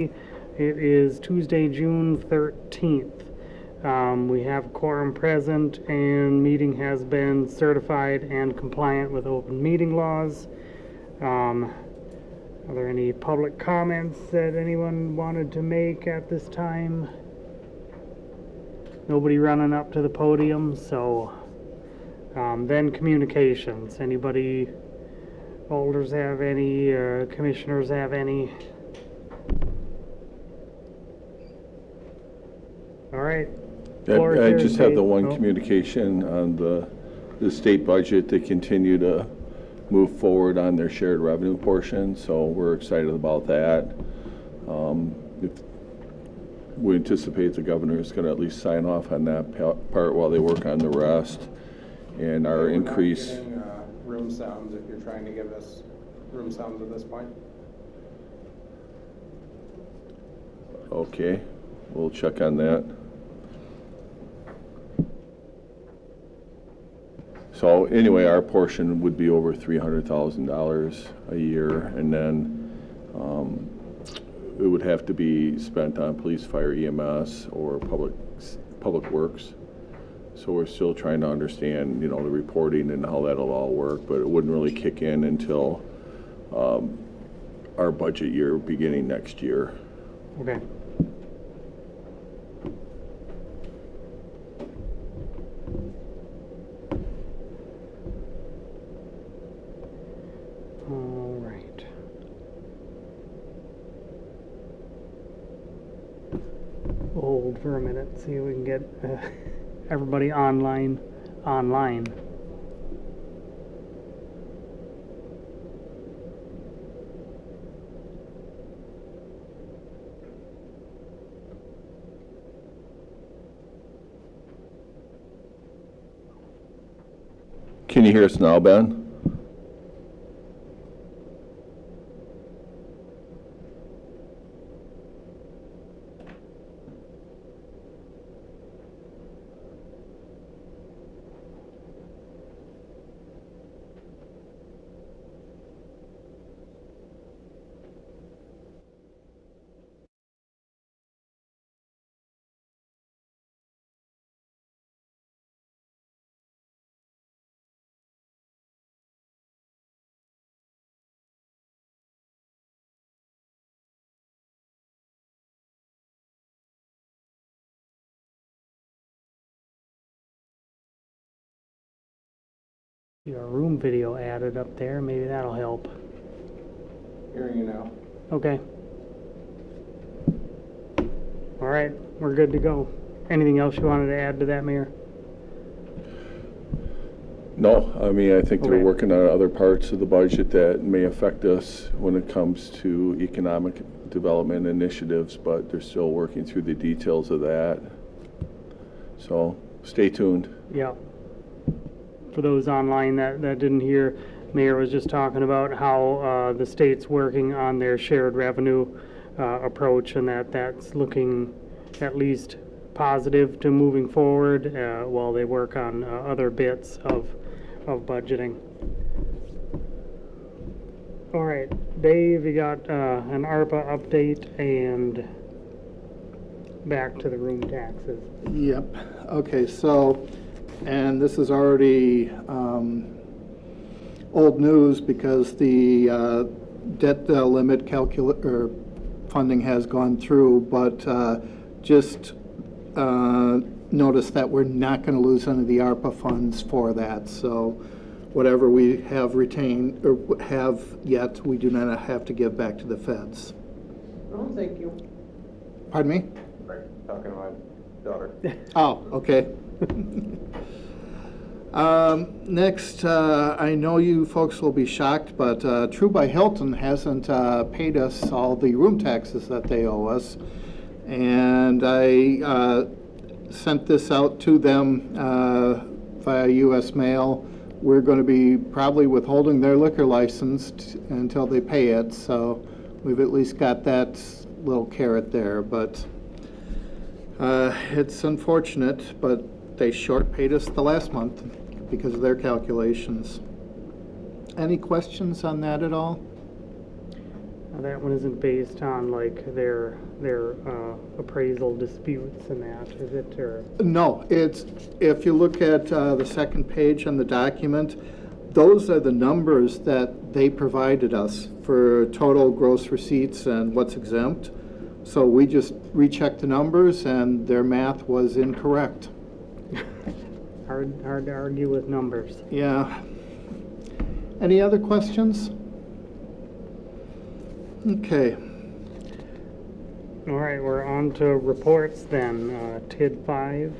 It is Tuesday, June 13th. We have a quorum present and meeting has been certified and compliant with open meeting laws. Are there any public comments that anyone wanted to make at this time? Nobody running up to the podium, so then communications. Anybody, holders have any, commissioners have any? All right. I just have the one communication on the state budget. They continue to move forward on their shared revenue portion, so we're excited about that. We anticipate the governor is going to at least sign off on that part while they work on the rest. And our increase. Room sounds, if you're trying to give us room sounds at this point. Okay, we'll check on that. So anyway, our portion would be over $300,000 a year, and then it would have to be spent on police, fire, EMS, or public works. So we're still trying to understand, the reporting and how that'll all work, but it wouldn't really kick in until our budget year beginning next year. Okay. All right. Hold for a minute, see if we can get everybody online. Can you hear us now, Ben? Your room video added up there, maybe that'll help. Hearing you now. Okay. All right, we're good to go. Anything else you wanted to add to that, Mayor? No, I think they're Okay. working on other parts of the budget that may affect us when it comes to economic development initiatives, but they're still working through the details of that. So stay tuned. Yeah. For those online that didn't hear, Mayor was just talking about how the state's working on their shared revenue approach, and that's looking at least positive to moving forward while they work on other bits of budgeting. All right, Dave, you got an ARPA update and back to the room taxes. Yep. Okay, so, and this is already old news because the debt limit funding has gone through, but just notice that we're not going to lose any of the ARPA funds for that. So whatever we have retained or have yet, we do not have to give back to the feds. Oh, thank you. Pardon me? Right, talking to my daughter. Oh, okay. Next, I know you folks will be shocked, but True by Hilton hasn't paid us all the room taxes that they owe us. And I sent this out to them via U.S. mail. We're going to be probably withholding their liquor license until they pay it. So we've at least got that little carrot there. But it's unfortunate, but they short paid us the last month because of their calculations. Any questions on that at all? That one isn't based on like their appraisal disputes and that, is it, or? No, it's, if you look at the second page on the document, those are the numbers that they provided us for total gross receipts and what's exempt. So we just rechecked the numbers and their math was incorrect. Hard to argue with numbers. Yeah. Any other questions? Okay. All right, we're on to reports then. TID 5.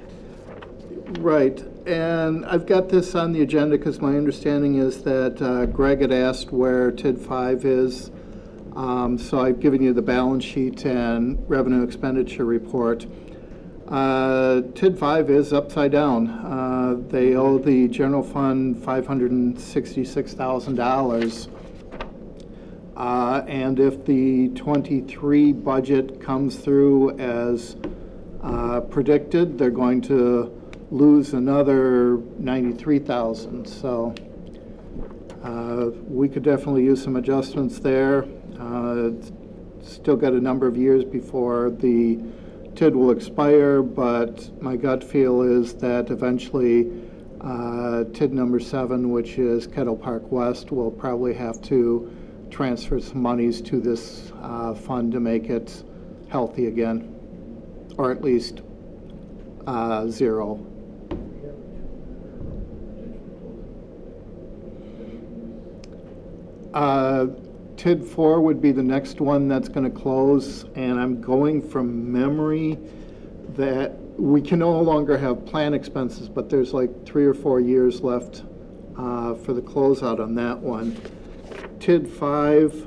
Right, and I've got this on the agenda because my understanding is that Greg had asked where TID 5 is. So I've given you the balance sheet and revenue expenditure report. TID 5 is upside down. They owe the general fund $566,000. And if the 23 budget comes through as predicted, they're going to lose another 93,000. So we could definitely use some adjustments there. Still got a number of years before the TID will expire, but my gut feel is that eventually TID number 7, which is Kettle Park West, will probably have to transfer some monies to this fund to make it healthy again, or at least zero. TID 4 would be the next one that's going to close, and I'm going from memory that we can no longer have plan expenses, but there's like 3 or 4 years left for the closeout on that one. TID 5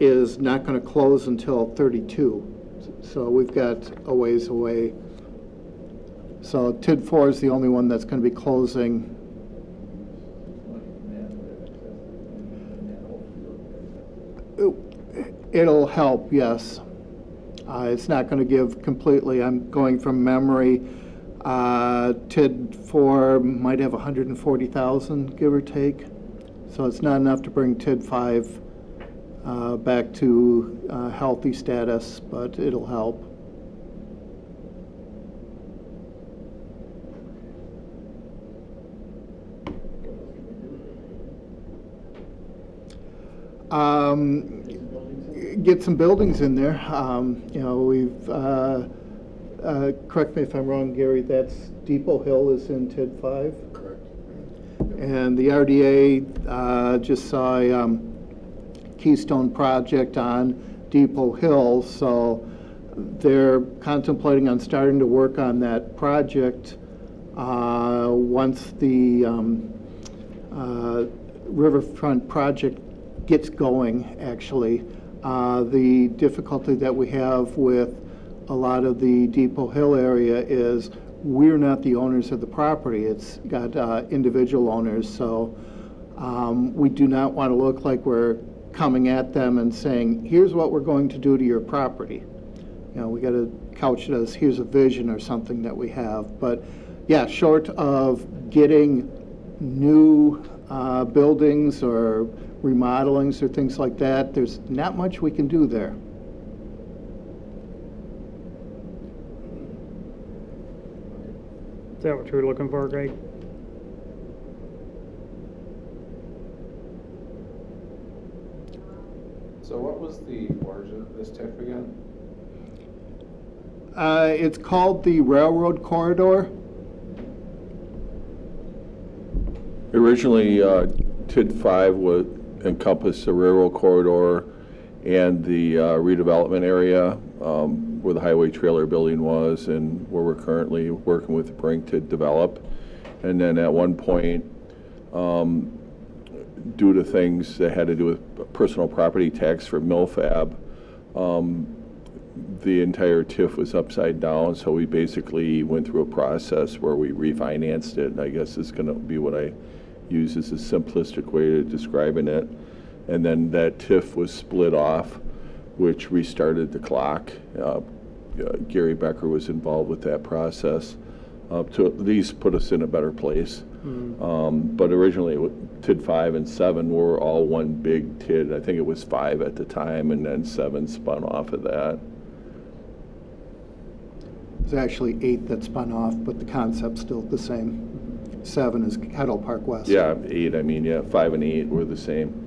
is not going to close until 32, so we've got a ways away. So TID 4 is the only one that's going to be closing. It'll help, yes. It's not going to give completely. I'm going from memory. TID 4 might have 140,000, give or take. So it's not enough to bring TID 5 back to healthy status, but it'll help. Get some buildings in there. You know, we've, correct me if I'm wrong, Gary, that's Depot Hill is in TID 5? Correct. And the RDA just saw a Keystone project on Depot Hill, so they're contemplating on starting to work on that project once the riverfront project gets going, actually. The difficulty that we have with a lot of the Depot Hill area is we're not the owners of the property. It's got individual owners, so we do not want to look like we're coming at them and saying, here's what we're going to do to your property. You know, we got to couch it as here's a vision or something that we have. But yeah, short of getting new buildings or remodelings or things like that, there's not much we can do there. Is that what you were looking for, Greg? So what was the origin of this TIF again? It's called the Railroad Corridor. Originally, TID 5 would encompass the railroad corridor and the redevelopment area where the highway trailer building was and where we're currently working with Brink to develop. And then at one point, due to things that had to do with personal property tax for MillFab, the entire TIF was upside down, so we basically went through a process where we refinanced it, and I guess it's going to be what I use as a simplistic way of describing it. And then that TIF was split off, which restarted the clock. Gary Becker was involved with that process to at least put us in a better place. But originally, TID 5 and 7 were all one big TID. I think it was 5 at the time, and then 7 spun off of that. There's actually 8 that spun off, but the concept's still the same. 7 is Kettle Park West. Yeah, 8, I mean, yeah, 5 and 8 were the same.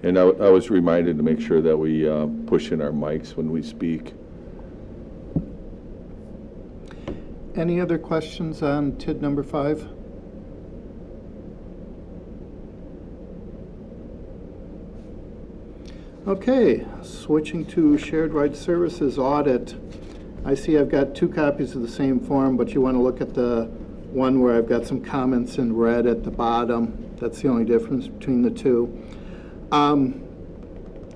And I was reminded to make sure that we push in our mics when we speak. Any other questions on TID number 5? Okay, switching to shared ride services audit. I see I've got 2 copies of the same form, but you want to look at the one where I've got some comments in red at the bottom. That's the only difference between the 2.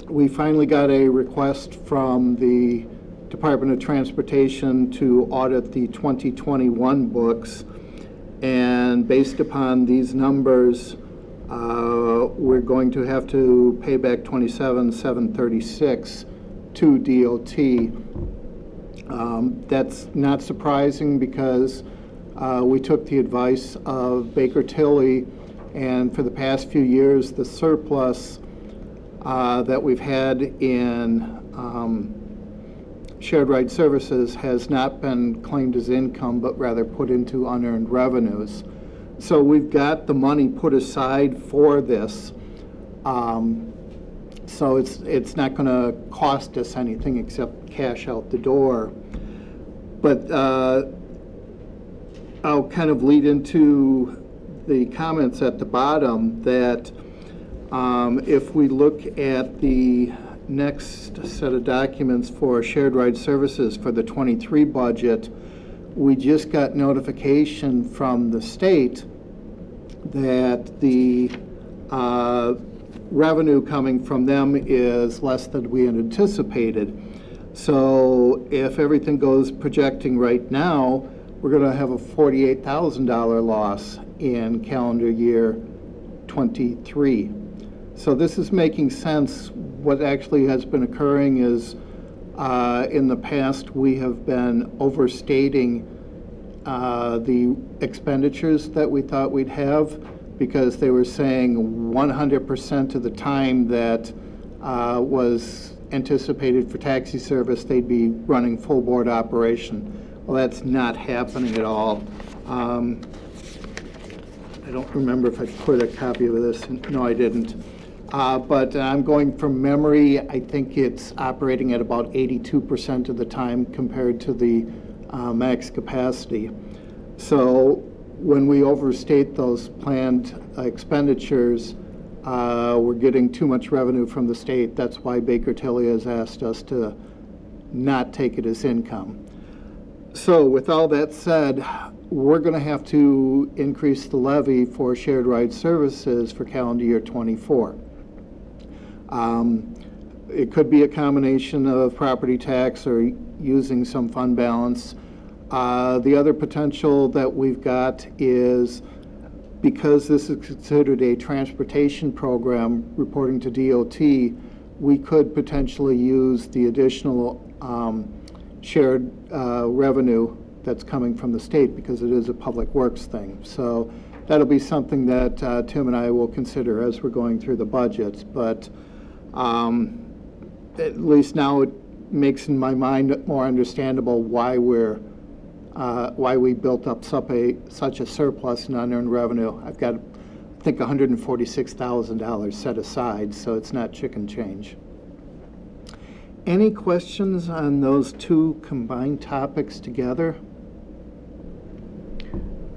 We finally got a request from the Department of Transportation to audit the 2021 books, and based upon these numbers, we're going to have to pay back $27,736 to DOT. That's not surprising because we took the advice of Baker Tilly, and for the past few years, the surplus that we've had in shared ride services has not been claimed as income, but rather put into unearned revenues. So we've got the money put aside for this. So it's not going to cost us anything except cash out the door. But I'll kind of lead into the comments at the bottom that if we look at the next set of documents for shared ride services for the 23 budget, we just got notification from the state that the revenue coming from them is less than we had anticipated. So if everything goes projecting right now, we're going to have a $48,000 loss in calendar year 23. So this is making sense. What actually has been occurring is in the past we have been overstating the expenditures that we thought we'd have, because they were saying 100% of the time that was anticipated for taxi service, they'd be running full board operation. Well, that's not happening at all. I don't remember if I put a copy of this. No, I didn't. But I'm going from memory. I think it's operating at about 82% of the time compared to the max capacity. So when we overstate those planned expenditures, we're getting too much revenue from the state. That's why Baker Tilly has asked us to not take it as income. So with all that said, we're going to have to increase the levy for shared ride services for calendar year 24. It could be a combination of property tax or using some fund balance. The other potential that we've got is, because this is considered a transportation program reporting to DOT, we could potentially use the additional shared revenue that's coming from the state, because it is a public works thing. So that'll be something that Tim and I will consider as we're going through the budgets. But at least now it makes in my mind more understandable why we built up such a surplus in unearned revenue. I've got, I think, $146,000 set aside, so it's not chicken change. Any questions on those 2 combined topics together?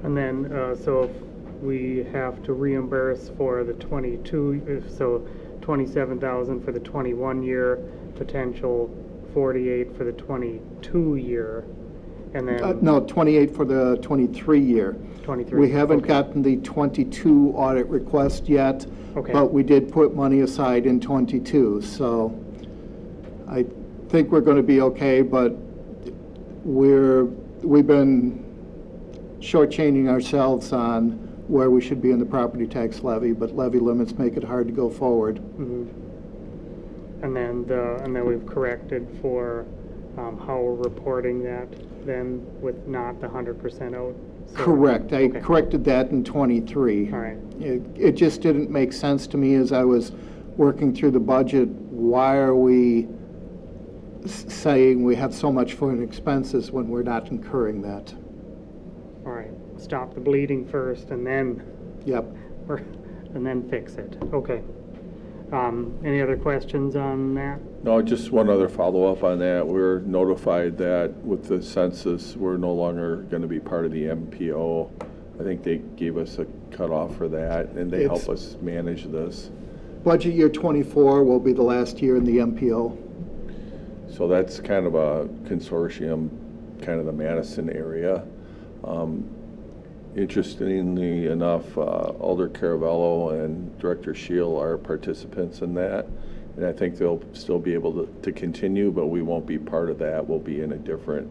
And then, so if we have to reimburse for the 22, so 27,000 for the 21 year, potential 48 for the 22 year, and then No, 28 for the 23 year. 23. We haven't Okay. gotten the 22 audit request yet, Okay. but we did put money aside in 22. So I think we're going to be okay, but we've been shortchanging ourselves on where we should be in the property tax levy, but levy limits make it hard to go forward. Mhm. And then we've corrected for how we're reporting that. then with not the 100% out? So- Correct. I Okay. corrected that in '23. All right. It just didn't make sense to me as I was working through the budget. Why are we saying we have so much for expenses when we're not incurring that? All right, stop the bleeding first and then, Yep. and then fix it. Okay. Any other questions on that? No, just one other follow-up on that. We're notified that with the census, we're no longer going to be part of the MPO. I think they gave us a cutoff for that, and they help us manage this. Budget year '24 will be the last year in the MPO. So that's kind of a consortium, kind of the Madison area. Interestingly enough, Alder Caravello and Director Shield are participants in that. And I think they'll still be able to continue, but we won't be part of that. We'll be in a different,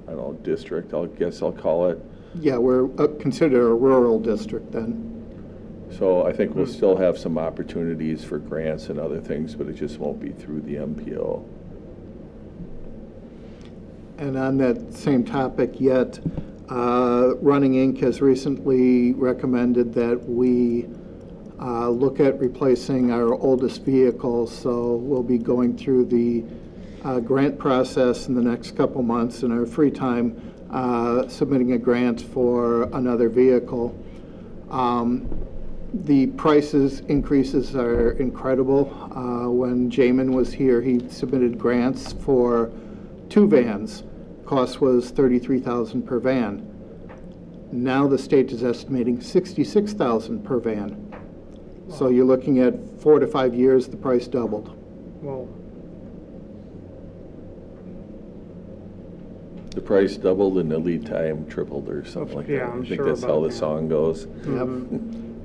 I don't know, district, I guess I'll call it. Yeah, we're considered a rural district then. So I think we'll still have some opportunities for grants and other things, but it just won't be through the MPO. And on that same topic yet, Running Inc. has recently recommended that we look at replacing our oldest vehicle, so we'll be going through the grant process in the next couple months in our free time, submitting a grant for another vehicle. The prices increases are incredible. When Jamin was here, he submitted grants for 2 vans. Cost was $33,000 per van. Now the state is estimating $66,000 per van. So you're looking at 4 to 5 years, the price doubled. Well, The price doubled and the lead time tripled or something like that. Yeah, I'm I think sure that's how about the that. song goes. Yep.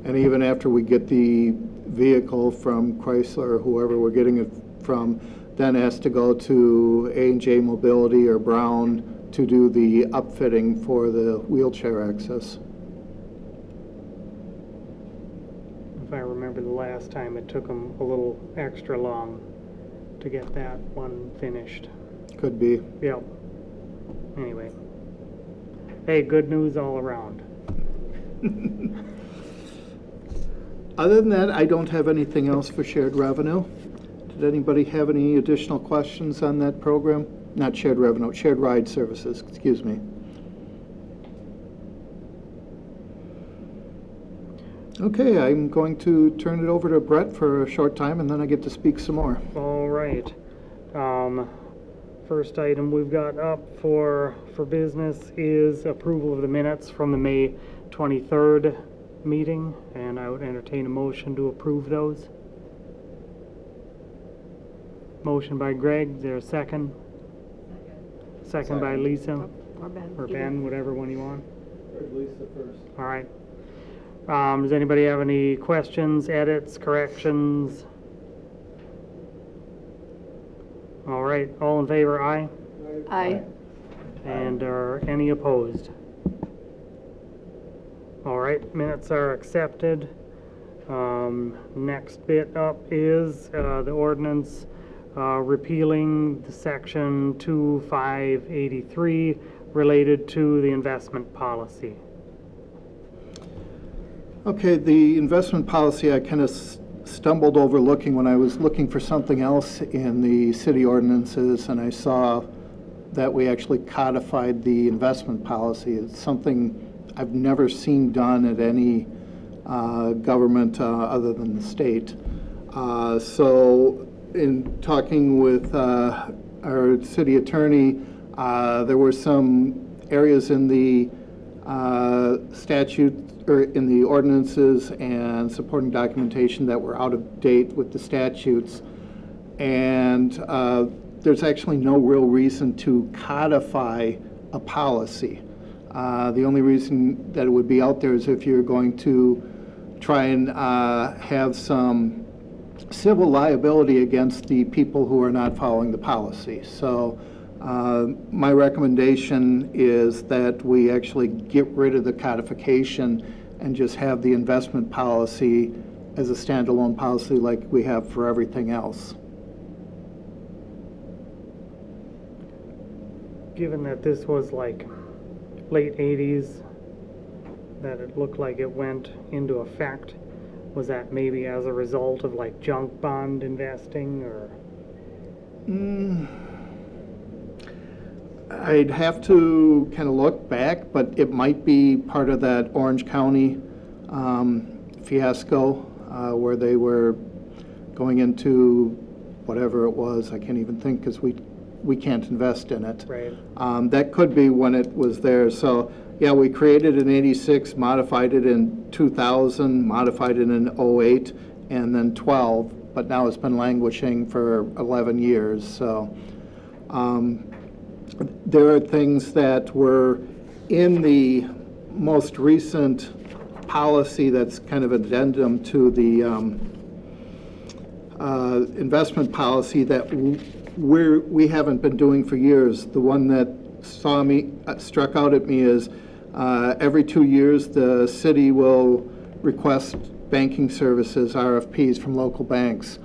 And even after we get the vehicle from Chrysler or whoever we're getting it from, then has to go to A&J Mobility or Brown to do the upfitting for the wheelchair access. if I remember the last time, it took them a little extra long to get that one finished. Could be. Yep. Anyway. Hey, good news all around. Other than that, I don't have anything else for shared revenue. Did anybody have any additional questions on that program? Not shared revenue, shared ride services, excuse me. Okay, I'm going to turn it over to Brett for a short time, and then I get to speak some more. All right. First item we've got up for business is approval of the minutes from the May 23rd meeting, and I would entertain a motion to approve those. Motion by Greg, is there a second? Second by Lisa, Or Ben. or Ben, whatever one you want. Lisa first. All right. Does anybody have any questions, edits, corrections? All right, all in favor, aye? Aye. And are any opposed? All right, minutes are accepted. Next bit up is the ordinance repealing the section 2583 related to the investment policy. Okay, the investment policy I kind of stumbled over looking when I was looking for something else in the city ordinances, and I saw that we actually codified the investment policy. It's something I've never seen done at any government other than the state. So in talking with our city attorney, there were some areas in the statute or in the ordinances and supporting documentation that were out of date with the statutes, and there's actually no real reason to codify a policy. The only reason that it would be out there is if you're going to try and have some civil liability against the people who are not following the policy. So my recommendation is that we actually get rid of the codification and just have the investment policy as a standalone policy like we have for everything else. given that this was like late 80s, that it looked like it went into effect, was that maybe as a result of like junk bond investing or? I'd have to kind of look back, but it might be part of that Orange County fiasco where they were going into whatever it was. I can't even think because we can't invest in it. Right. That could be when it was there. So yeah, we created it in '86, modified it in 2000, modified it in '08, and then 12. But now it's been languishing for 11 years. So there are things that were in the most recent policy that's kind of addendum to the investment policy that we haven't been doing for years. The one that struck out at me is every 2 years the city will request banking services, RFPs, from local banks.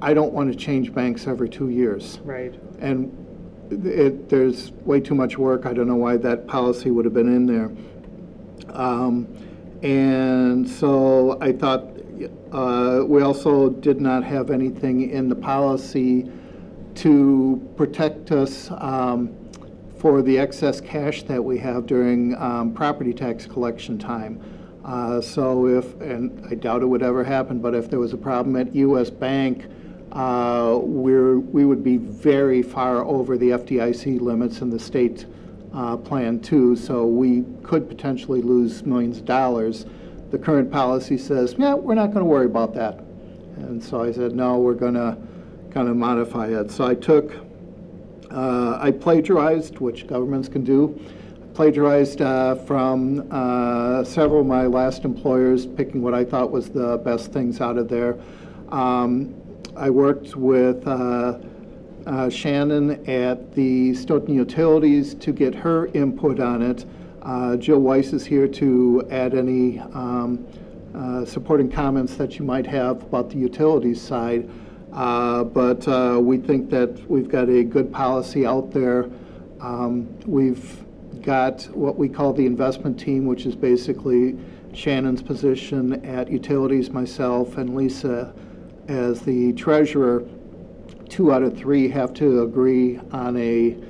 I don't want to change banks every 2 years. Right. And there's way too much work. I don't know why that policy would have been in there. And so I thought we also did not have anything in the policy to protect us for the excess cash that we have during property tax collection time. So and I doubt it would ever happen, but if there was a problem at U.S. Bank, we would be very far over the FDIC limits in the state plan too, so we could potentially lose millions of dollars. The current policy says, yeah, we're not going to worry about that. And so I said, no, we're going to kind of modify it. So I plagiarized, which governments can do, plagiarized from several of my last employers, picking what I thought was the best things out of there. I worked with Shannon at the Stoughton Utilities to get her input on it. Jill Weiss is here to add any supporting comments that you might have about the utilities side. But we think that we've got a good policy out there. We've got what we call the investment team, which is basically Shannon's position at utilities, myself, and Lisa as the treasurer. 2 out of 3 have to agree on an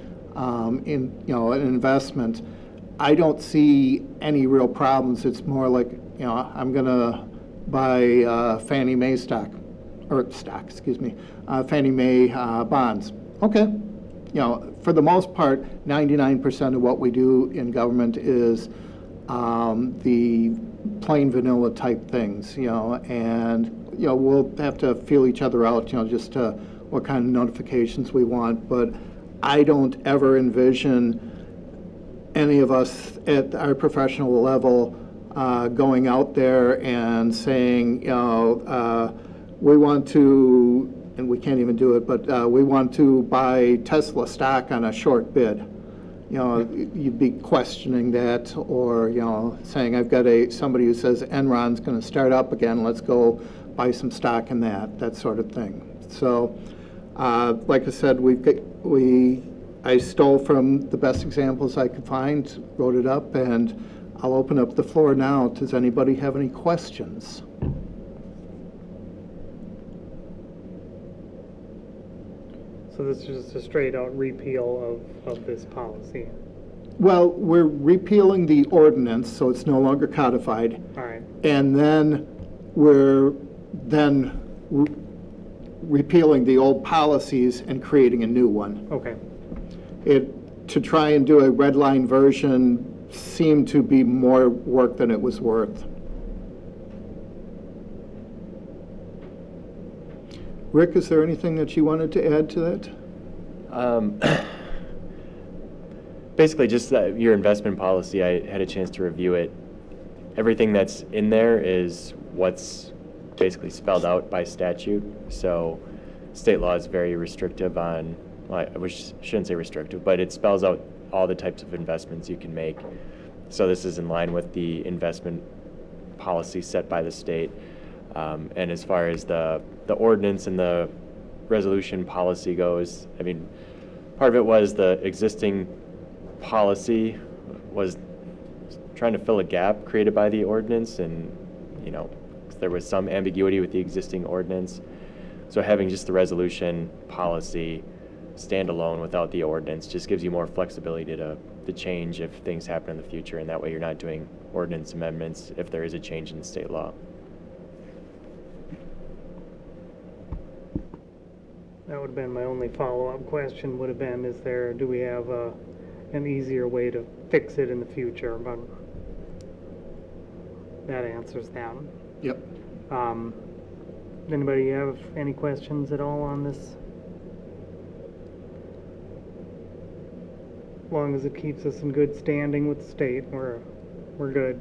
investment. I don't see any real problems. It's more like, I'm going to buy Fannie Mae Fannie Mae bonds. Okay. For the most part, 99% of what we do in government is the plain vanilla type things, and we'll have to feel each other out, just what kind of notifications we want. But I don't ever envision any of us at our professional level going out there and saying, we want to, and we can't even do it, but we want to buy Tesla stock on a short bid. You'd be questioning that, or saying, I've got somebody who says Enron's going to start up again, let's go buy some stock in that sort of thing. So like I said, I stole from the best examples I could find, wrote it up, and I'll open up the floor now. Does anybody have any questions? So this is just a straight out repeal of this policy. Well, we're repealing the ordinance, so it's no longer codified. All right. And then we're repealing the old policies and creating a new one. Okay. To try and do a red line version seemed to be more work than it was worth. Rick, is there anything that you wanted to add to that? Basically, just your investment policy. I had a chance to review it. Everything that's in there is what's basically spelled out by statute. So state law is very restrictive on, well, I shouldn't say restrictive, but it spells out all the types of investments you can make. So this is in line with the investment policy set by the state. And as far as the ordinance and the resolution policy goes, I mean, part of it was the existing policy was trying to fill a gap created by the ordinance, and, you know, there was some ambiguity with the existing ordinance. So having just the resolution policy standalone without the ordinance just gives you more flexibility to change if things happen in the future, and that way you're not doing ordinance amendments if there is a change in the state law. That would have been my only follow-up question, would have been, do we have an easier way to fix it in the future? But that answers that. Yep. Anybody have any questions at all on this? As long as it keeps us in good standing with the state, we're good.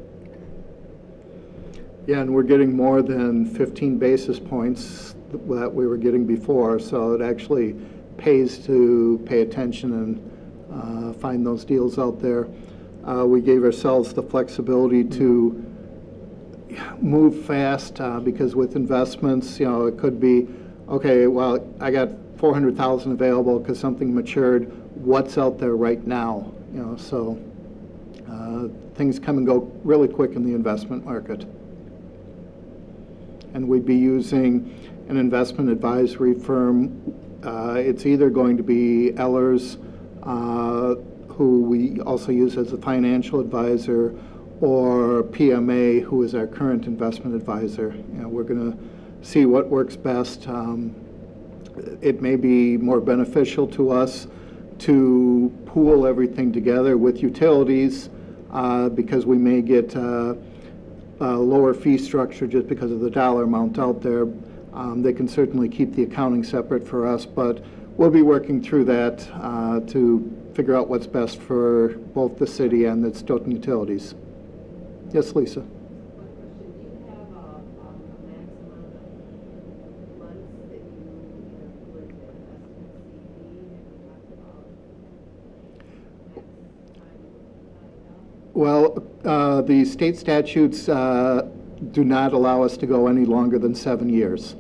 Yeah, and we're getting more than 15 basis points that we were getting before, so it actually pays to pay attention and find those deals out there. We gave ourselves the flexibility to move fast because with investments, it could be, okay, well, I got 400,000 available because something matured. What's out there right now? So things come and go really quick in the investment market. And we'd be using an investment advisory firm. It's either going to be Ellers, who we also use as a financial advisor, or PMA, who is our current investment advisor. We're going to see what works best. It may be more beneficial to us to pool everything together with utilities because we may get a lower fee structure just because of the dollar amount out there. They can certainly keep the accounting separate for us, but we'll be working through that to figure out what's best for both the city and the Stoughton utilities. Yes, Lisa? Do you have a maximum of months that you would invest in CD, and you talked about max time? Well, the state statutes do not allow us to go any longer than 7 years.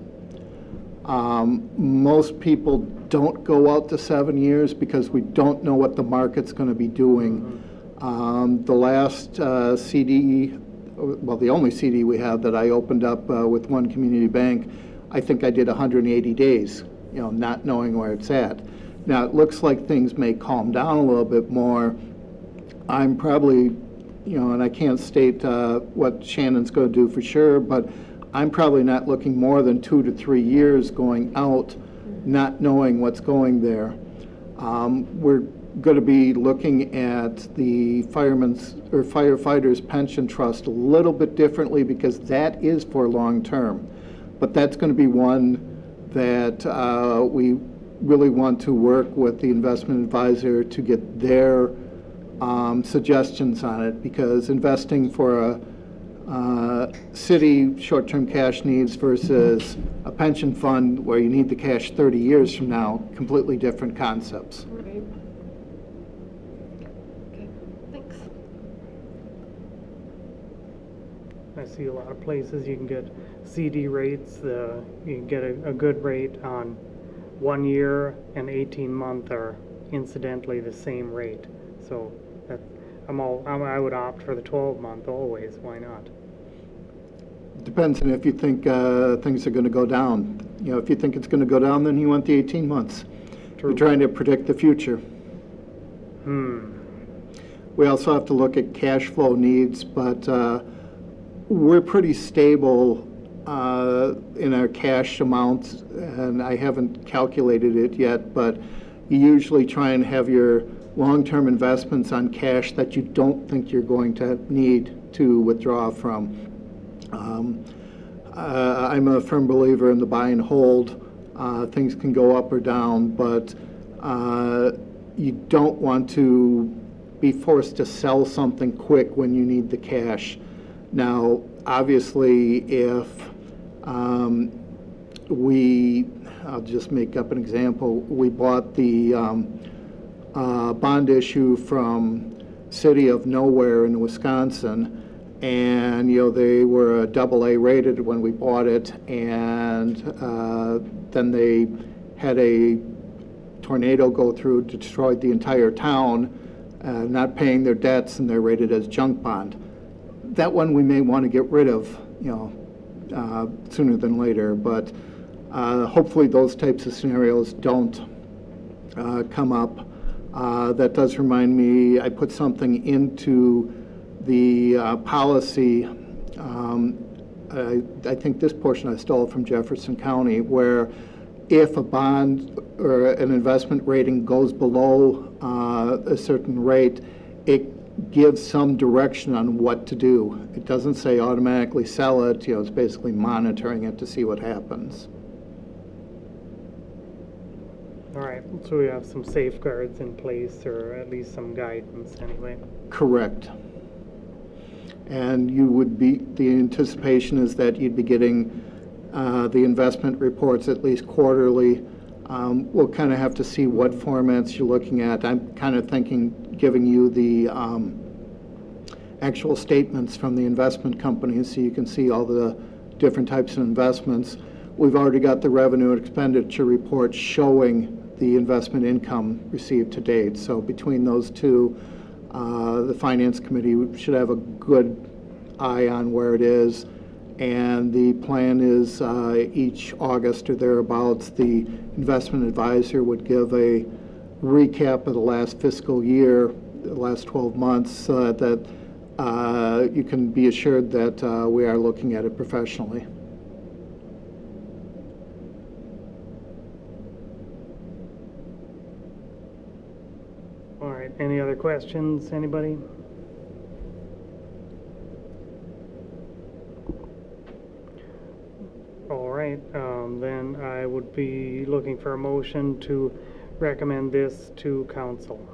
Most people don't go out to 7 years because we don't know what the market's going to be doing. The last CD, well, the only CD we have that I opened up with one community bank, I think I did 180 days, not knowing where it's at. Now, it looks like things may calm down a little bit more. I'm probably, and I can't state what Shannon's going to do for sure, but I'm probably not looking more than 2 to 3 years going out, not knowing what's going there. We're going to be looking at the firefighters pension trust a little bit differently because that is for long term, but that's going to be one that we really want to work with the investment advisor to get their suggestions on it, because investing for a city short-term cash needs versus a pension fund where you need the cash 30 years from now, completely different concepts. Right. Okay, thanks. I see a lot of places you can get CD rates. You can get a good rate on 1 year and 18-month are incidentally the same rate. So that I would opt for the 12-month always. Why not? Depends on if you think things are going to go down. If you think it's going to go down, then you want the 18 months. True. You're trying to predict the future. We also have to look at cash flow needs, but we're pretty stable in our cash amounts, and I haven't calculated it yet, but you usually try and have your long-term investments on cash that you don't think you're going to need to withdraw from. I'm a firm believer in the buy and hold. Things can go up or down, but you don't want to be forced to sell something quick when you need the cash. Now, obviously, if I'll just make up an example, we bought the bond issue from City of Nowhere in Wisconsin, and they were AA rated when we bought it, and then they had a tornado go through, destroyed the entire town, not paying their debts, and they're rated as junk bond. That one we may want to get rid of, sooner than later, but hopefully those types of scenarios don't come up. That does remind me, I put something into the policy. I think this portion I stole from Jefferson County, where if a bond or an investment rating goes below a certain rate, it gives some direction on what to do. It doesn't say automatically sell it, it's basically monitoring it to see what happens. All right, so we have some safeguards in place, or at least some guidance anyway. Correct. And the anticipation is that you'd be getting the investment reports at least quarterly. We'll kind of have to see what formats you're looking at. I'm kind of thinking giving you the actual statements from the investment companies so you can see all the different types of investments. We've already got the revenue and expenditure reports showing the investment income received to date. So between those two, the Finance Committee should have a good eye on where it is. And the plan is each August or thereabouts, the investment advisor would give a recap of the last fiscal year, the last 12 months, so that you can be assured that we are looking at it professionally. All right, any other questions, anybody? All right, then I would be looking for a motion to recommend this to council.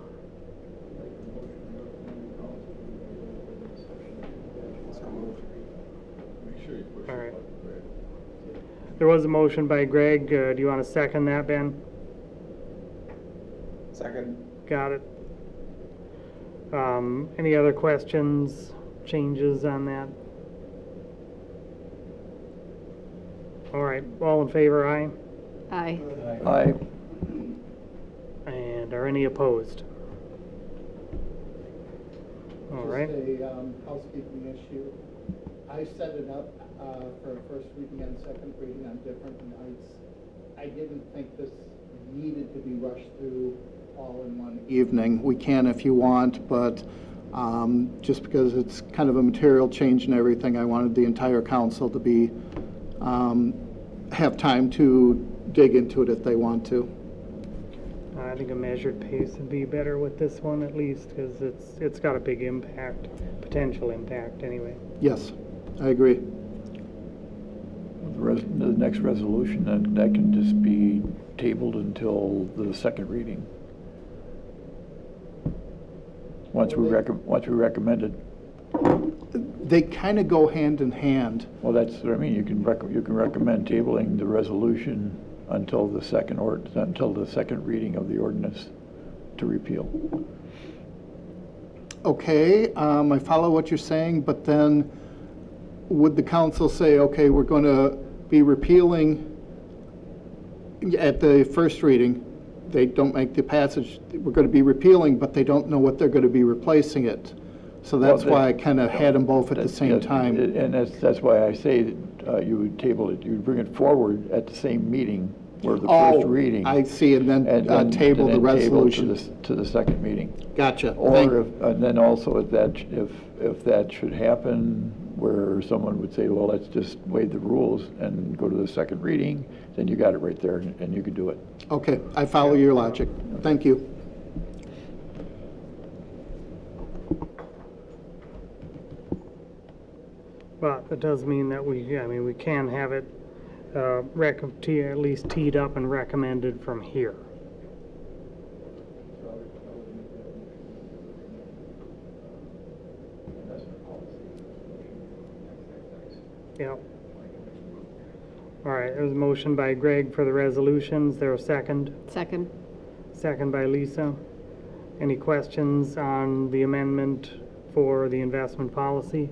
All right. There was a motion by Greg. Do you want to second that, Ben? Second. Got it. Any other questions, changes on that? All right, all in favor, aye? Aye. Aye. And are any opposed? All right. Just a housekeeping issue. I set it up for a first reading and second reading on different nights. I didn't think this needed to be rushed through all in one evening. We can if you want, but just because it's kind of a material change and everything, I wanted the entire council to be have time to dig into it if they want to. I think a measured pace would be better with this one at least, because it's got a big impact, potential impact anyway. Yes, I agree. The next resolution, that can just be tabled until the second reading. Once we recommend it. They kind of go hand in hand. Well, that's what I mean. You can recommend tabling the resolution until the second reading of the ordinance to repeal. Okay, I follow what you're saying, but then would the council say, okay, we're going to be repealing at the first reading? They don't make the passage. We're going to be repealing, but they don't know what they're going to be replacing it. So that's why I kind of had them both at the same time. And that's why I say that you would table it, you would bring it forward at the same meeting where the first reading. I see, and then table the resolution. To the second meeting. Gotcha. And then also if that should happen, where someone would say, well, let's just waive the rules and go to the second reading, then you got it right there and you could do it. Okay, I follow your logic. Thank you. But that does mean that we can have it at least teed up and recommended from here. Yep. All right, there's a motion by Greg for the resolutions. There a second? Second. Second by Lisa. Any questions on the amendment for the investment policy?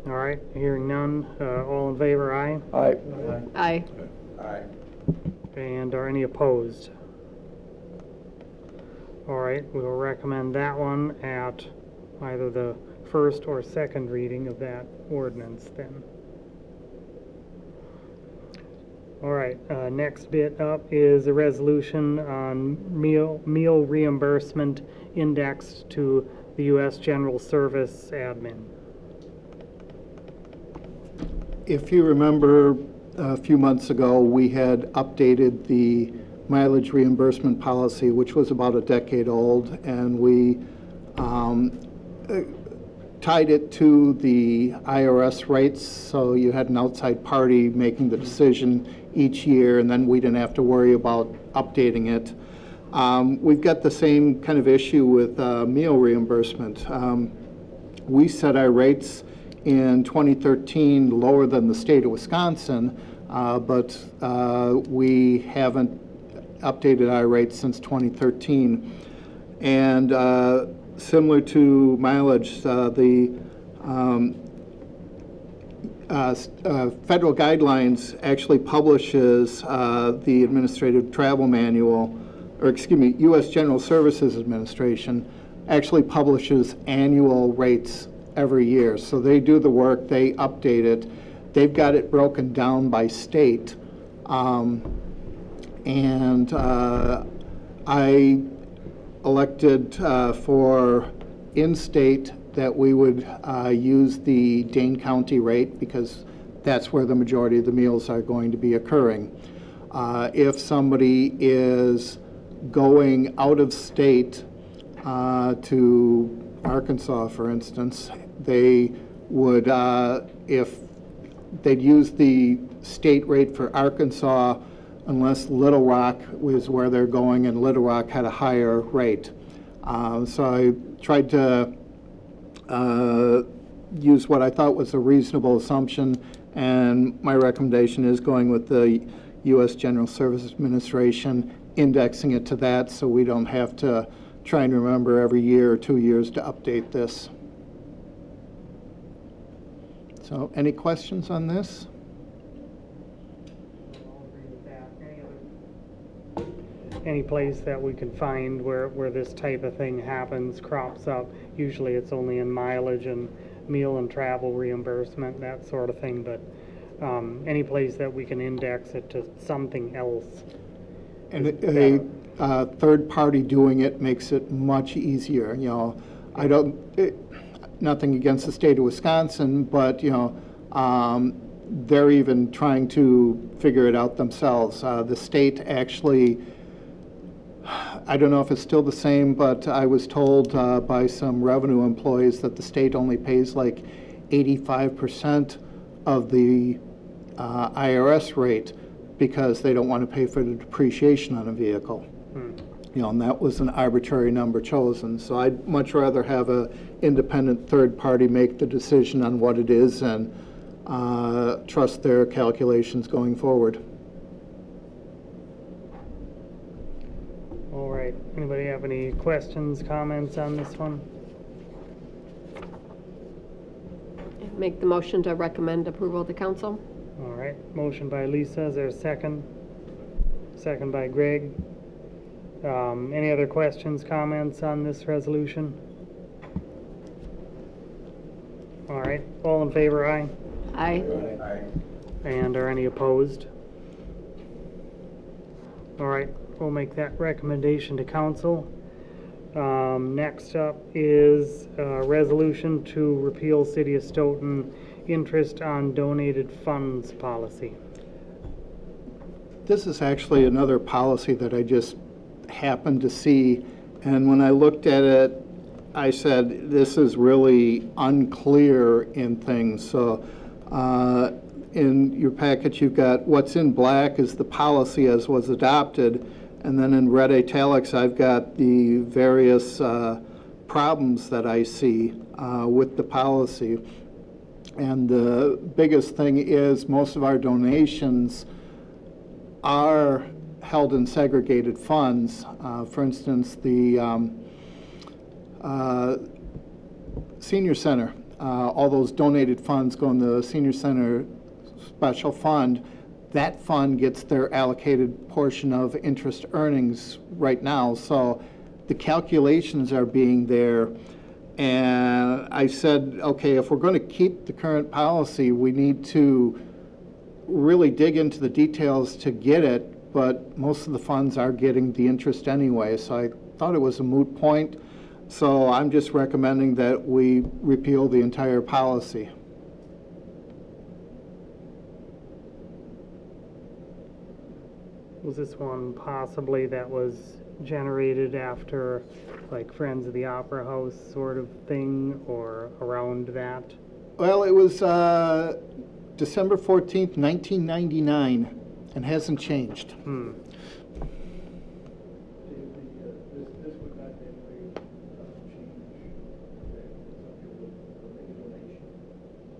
All right, hearing none. All in favor, aye? Aye. Aye. Aye. And are any opposed? All right, we'll recommend that one at either the first or second reading of that ordinance then. All right, next bit up is a resolution on meal reimbursement indexed to the U.S. General Service admin. If you remember, a few months ago, we had updated the mileage reimbursement policy, which was about a decade old, and we tied it to the IRS rates, so you had an outside party making the decision each year, and then we didn't have to worry about updating it. We've got the same kind of issue with meal reimbursement. We set our rates in 2013 lower than the state of Wisconsin, but we haven't updated our rates since 2013. And similar to mileage, the federal guidelines actually publishes the Administrative Travel Manual, or excuse me, U.S. General Services Administration actually publishes annual rates every year. So they do the work, they update it. They've got it broken down by state. And I elected for in-state that we would use the Dane County rate because that's where the majority of the meals are going to be occurring. If somebody is going out of state to Arkansas, for instance, they would, if they'd use the state rate for Arkansas, unless Little Rock was where they're going, and Little Rock had a higher rate. So I tried to use what I thought was a reasonable assumption, and my recommendation is going with the U.S. General Services Administration, indexing it to that so we don't have to try and remember every year or 2 years to update this. So any questions on this? I'll agree with that. Any place that we can find where this type of thing happens, crops up, usually it's only in mileage and meal and travel reimbursement, that sort of thing, but any place that we can index it to something else. And a third party doing it makes it much easier. You know, I don't, nothing against the state of Wisconsin, but you know, they're even trying to figure it out themselves. The state actually, I don't know if it's still the same, but I was told by some revenue employees that the state only pays like 85% of the IRS rate because they don't want to pay for the depreciation on a vehicle. You know, and that was an arbitrary number chosen. So I'd much rather have an independent third party make the decision on what it is and trust their calculations going forward. All right, anybody have any questions, comments on this one? Make the motion to recommend approval to council. All right, motion by Lisa, is there a second? Second by Greg. Any other questions, comments on this resolution? All right, all in favor, aye? Aye. Aye. And are any opposed? All right, we'll make that recommendation to council. Next up is a resolution to repeal City of Stoughton interest on donated funds policy. This is actually another policy that I just happened to see, and when I looked at it, I said, this is really unclear in things. So in your packet, you've got what's in black is the policy as was adopted, and then in red italics, I've got the various problems that I see with the policy. And the biggest thing is most of our donations are held in segregated funds. For instance, the senior center, all those donated funds go in the senior center special fund. that fund gets their allocated portion of interest earnings right now. So the calculations are being there. And I said, okay, if we're going to keep the current policy, we need to really dig into the details to get it, but most of the funds are getting the interest anyway, so I thought it was a moot point. So I'm just recommending that we repeal the entire policy. Was this one possibly that was generated after, like, Friends of the Opera House sort of thing, or around that? Well, it was December 14th, 1999, and hasn't changed. This would not in any way change donation,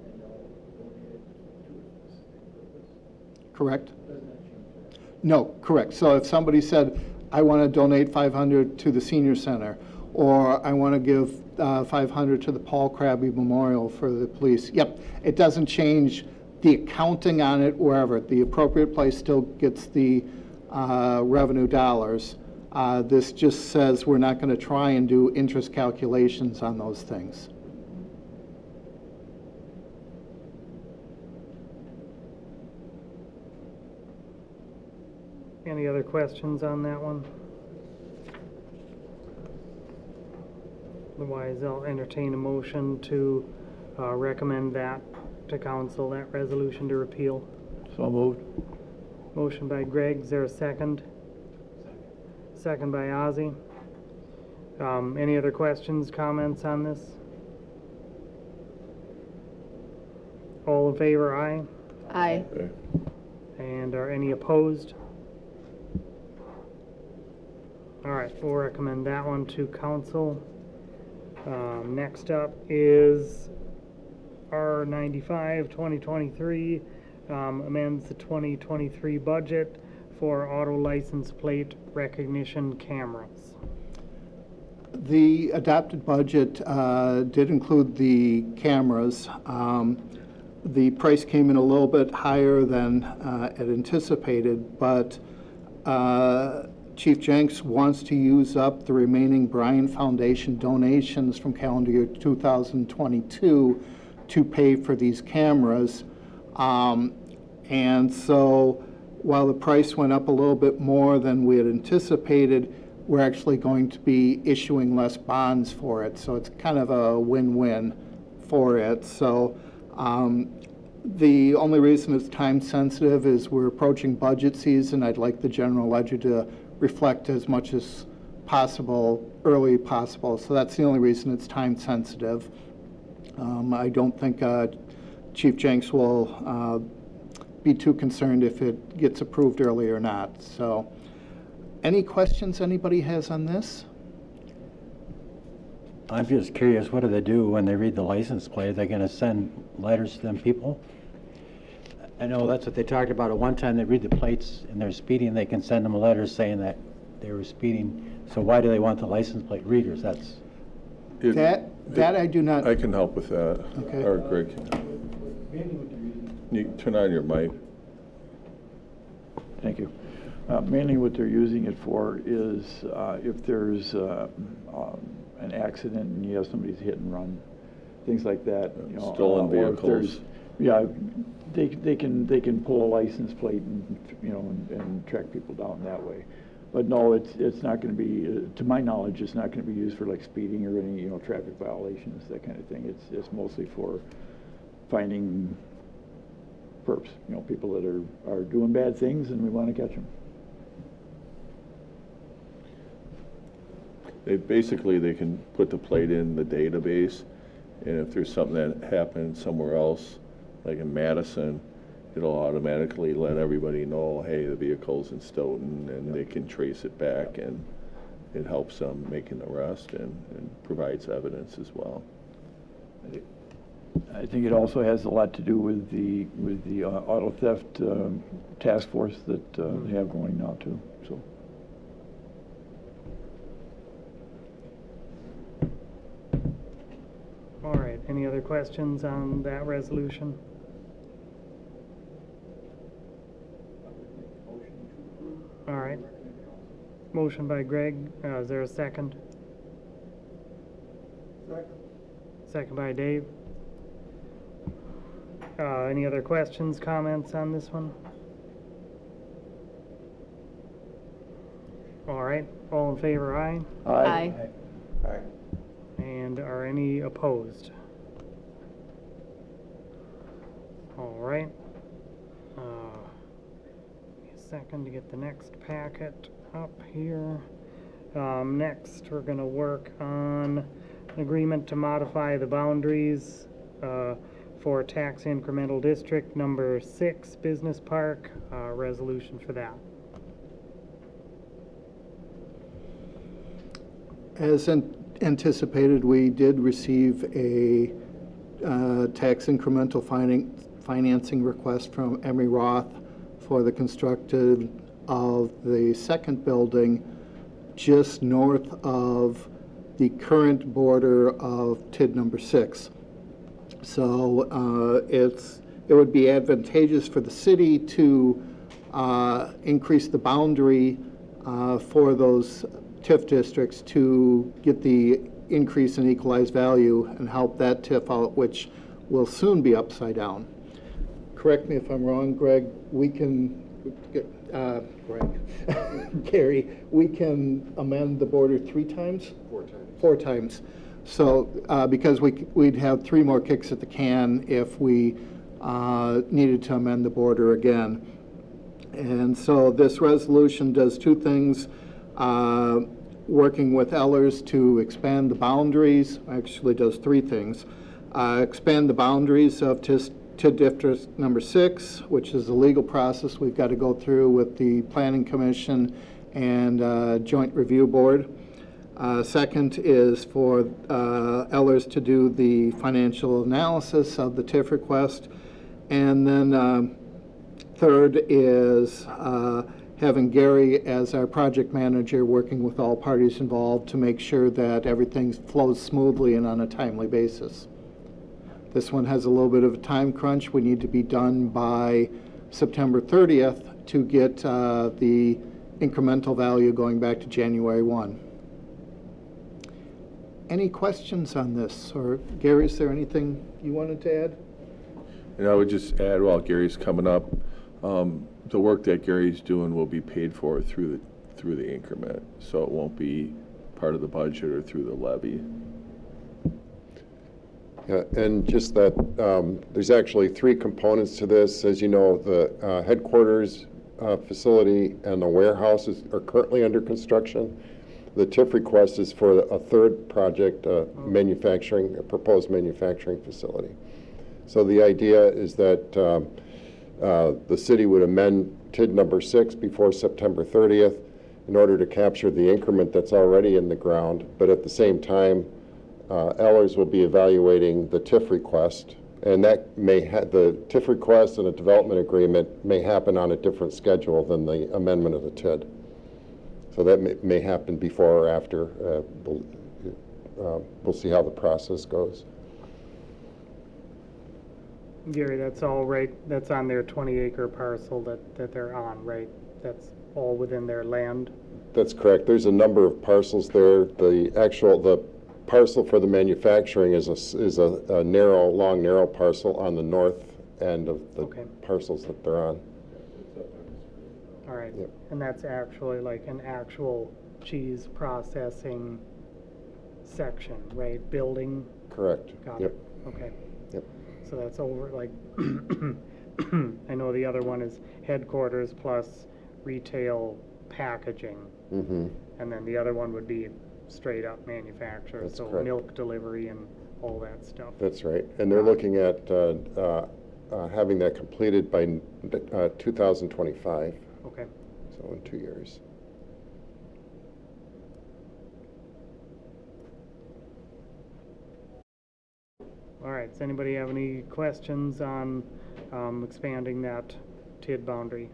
and they'll donate it to a specific purpose. Correct? Doesn't that change that? No, correct. So if somebody said, I want to donate 500 to the senior center, or I want to give 500 to the Paul Krabby Memorial for the police, yep, it doesn't change the accounting on it wherever. The appropriate place still gets the revenue dollars. This just says we're not going to try and do interest calculations on those things. Any other questions on that one? Otherwise, I'll entertain a motion to recommend that to council, that resolution to repeal. So moved. Motion by Greg, is there a second? Second by Ozzy. Any other questions, comments on this? All in favor, aye? Aye. Okay. And are any opposed? All right, we'll recommend that one to council. Next up is R95 2023, amends the 2023 budget for auto license plate recognition cameras. The adopted budget did include the cameras. The price came in a little bit higher than had anticipated, but Chief Jenks wants to use up the remaining Bryan Foundation donations from calendar year 2022 to pay for these cameras. And so while the price went up a little bit more than we had anticipated, we're actually going to be issuing less bonds for it. So it's kind of a win-win for it. So the only reason it's time sensitive is we're approaching budget season. I'd like the general ledger to reflect as much as possible, early possible. So that's the only reason it's time sensitive. I don't think Chief Jenks will be too concerned if it gets approved early or not. So any questions anybody has on this? I'm just curious, what do they do when they read the license plate? Are they going to send letters to them people? I know that's what they talked about at one time. They read the plates and they're speeding, they can send them a letter saying that they were speeding. So why do they want the license plate readers? That's That I do not. I can help with that. Okay. Or Greg. You turn on your mic. Thank you. Mainly what they're using it for is if there's an accident and you have somebody's hit and run, things like that. You know, Stolen or if there's- vehicles. Yeah, they can pull a license plate and, you know, and track people down that way. But no, it's not going to be, to my knowledge, it's not going to be used for like speeding or any, you know, traffic violations, that kind of thing. It's mostly for finding perps, you know, people that are doing bad things and we want to catch them. They can put the plate in the database, and if there's something that happened somewhere else, like in Madison, it'll automatically let everybody know, hey, the vehicle's in Stoughton, and they can trace it back, and it helps them make an arrest and provides evidence as well. I think it also has a lot to do with the auto theft task force that they have going now too. So. All right, any other questions on that resolution? All right. Motion by Greg. Is there a second? Second by Dave. Any other questions, comments on this one? All right. All in favor, aye. Aye. Aye. And are any opposed? All right. Give me a second to get the next packet up here. Next, we're going to work on an agreement to modify the boundaries for tax incremental district number 6, Business Park, resolution for that. As anticipated, we did receive a tax incremental financing request from Emery Roth for the construction of the second building just north of the current border of TID number 6. So it would be advantageous for the city to increase the boundary for those TIF districts to get the increase in equalized value and help that TIF out, which will soon be upside down. Correct me if I'm wrong, Greg, we can, Gary, we can amend the border 3 times? 4 times. 4 times. So, because we'd have 3 more kicks at the can if we needed to amend the border again. And so this resolution does 2 things. Working with Ellers to expand the boundaries, actually does 3 things. Expand the boundaries of TID District number 6, which is a legal process we've got to go through with the Planning Commission and Joint Review Board. Second is for Ellers to do the financial analysis of the TIF request. And then third is having Gary as our project manager, working with all parties involved to make sure that everything flows smoothly and on a timely basis. This one has a little bit of a time crunch. We need to be done by September 30th to get the incremental value going back to January 1. Any questions on this? Or Gary, is there anything you wanted to add? And I would just add, while Gary's coming up, the work that Gary's doing will be paid for through the increment, so it won't be part of the budget or through the levy. Yeah, and just that there's actually 3 components to this. As you know, the headquarters facility and the warehouses are currently under construction. The TIF request is for a 3rd project, a proposed manufacturing facility. So the idea is that the city would amend TID number 6 before September 30th in order to capture the increment that's already in the ground, but at the same time, Ellers will be evaluating the TIF request, and that the TIF request and a development agreement may happen on a different schedule than the amendment of the TID. So that may happen before or after. We'll see how the process goes. Gary, that's all right. That's on their 20-acre parcel that they're on, right? That's all within their land? That's correct. There's a number of parcels there. The parcel for the manufacturing is a long, narrow parcel on the north end of the parcels that they're on. All right. Yep. And that's actually like an actual cheese processing section, right? Building? Correct. Got Yep. it. Okay. Yep. So that's over, like, I know the other one is headquarters plus retail packaging. Mm-hmm. And then the other one would be straight up manufacturer, That's so correct. milk delivery and all that stuff. That's right. And they're looking at having that completed by 2025, Okay. so in 2 years. All right, does anybody have any questions on expanding that TID boundary?